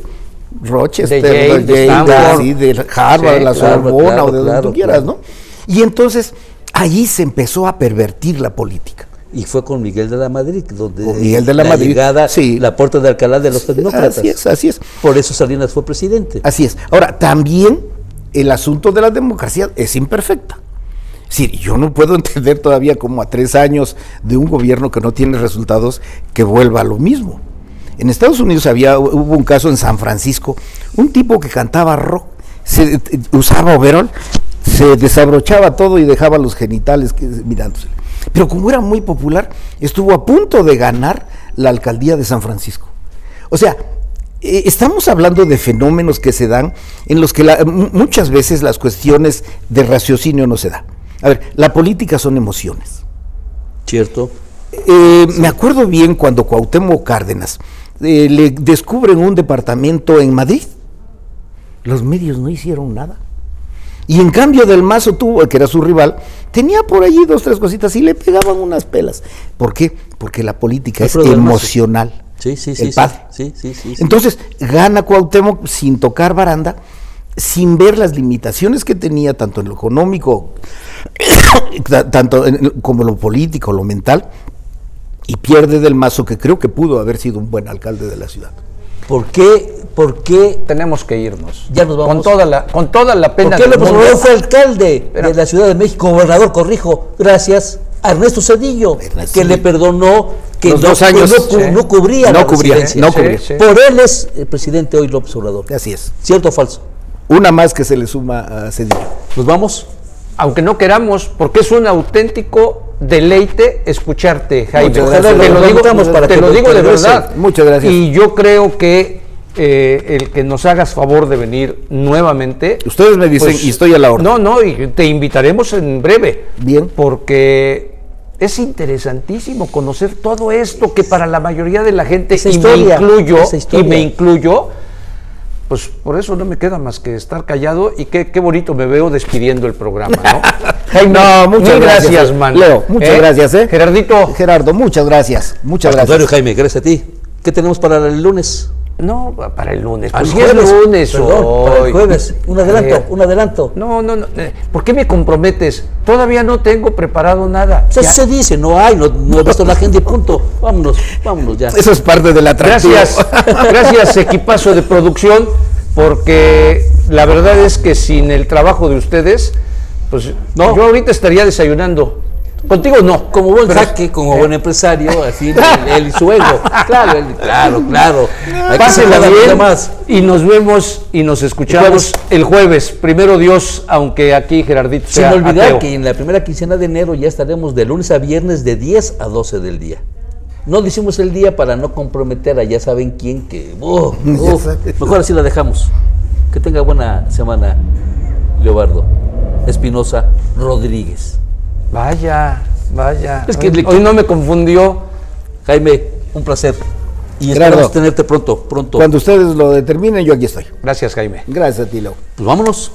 Rochester, de Harvard, de la Sorbona o de donde tú quieras, ¿no? Y entonces allí se empezó a pervertir la política. Y fue con Miguel de la Madrid, donde llegada, la puerta de Alcalá de los tecnócratas. Así es. Por eso Salinas fue presidente. Así es. Ahora, también el asunto de la democracia es imperfecta. Sí, yo no puedo entender todavía como a 3 años de un gobierno que no tiene resultados que vuelva a lo mismo. En Estados Unidos hubo un caso en San Francisco, un tipo que cantaba rock, usaba overol, se desabrochaba todo y dejaba los genitales mirándose. pero como era muy popular, estuvo a punto de ganar la alcaldía de San Francisco. O sea, estamos hablando de fenómenos que se dan en los que muchas veces las cuestiones de raciocinio no se dan. A ver, la política son emociones. Cierto. Me acuerdo bien cuando Cuauhtémoc Cárdenas le descubren un departamento en Madrid. Los medios no hicieron nada. Y en cambio Del Mazo tuvo, que era su rival, tenía por allí 2, 3 cositas y le pegaban unas pelas. ¿Por qué? Porque la política es emocional. Sí. El padre. Sí. Entonces gana Cuauhtémoc sin tocar baranda, sin ver las limitaciones que tenía tanto en lo económico, como lo político, lo mental, y pierde Del Mazo, que creo que pudo haber sido un buen alcalde de la ciudad. ¿Por qué tenemos que irnos? Ya nos vamos. Con toda la pena. ¿Por qué López Obrador fue alcalde de la Ciudad de México, gobernador, corrijo, gracias a Ernesto Cedillo, que le perdonó que los 2 años no cubría la residencia. No cubría. Por él es el presidente hoy López Obrador. Así es. ¿Cierto o falso? Una más que se le suma a Cedillo. ¿Nos vamos? Aunque no queramos, porque es un auténtico deleite escucharte, Jaime. Te lo digo de verdad. Muchas gracias. Y yo creo que el que nos hagas favor de venir nuevamente. Ustedes me dicen, y estoy a la orden. No, y te invitaremos en breve. Bien. Porque es interesantísimo conocer todo esto que para la mayoría de la gente, me incluyo, pues por eso no me queda más que estar callado, y qué bonito me veo despidiendo el programa, ¿no? Jaime, muchas gracias, man. Leo, muchas gracias, Gerardo, muchas gracias. Muchas gracias. Contrario, Jaime, gracias a ti. ¿Qué tenemos para el lunes? No, para el lunes. Pues si es lunes, para el jueves. Un adelanto. No. ¿Por qué me comprometes? Todavía no tengo preparado nada. Eso se dice, no he visto la agenda y punto. Vámonos ya. Eso es parte del atractivo. Gracias, equipazo de producción, porque la verdad es que sin el trabajo de ustedes, pues yo ahorita estaría desayunando. Contigo no. Como buen jaque, como buen empresario, al fin, él y su ego. Claro. Pásenla bien y nos vemos y nos escuchamos el jueves. Primero Dios, aunque aquí Gerardito sea sin olvidar ateo. Que en la primera quincena de enero ya estaremos de lunes a viernes de 10 a 12 del día. No decimos el día para no comprometer a ya saben quién que... mejor así la dejamos. Que tenga buena semana, Leobardo Espinosa Rodríguez. Vaya. Es que hoy no me confundió. Jaime, un placer. Y esperamos tenerte pronto. Cuando ustedes lo determinen, yo aquí estoy. Gracias, Jaime. Gracias a ti, Leo. Pues vámonos.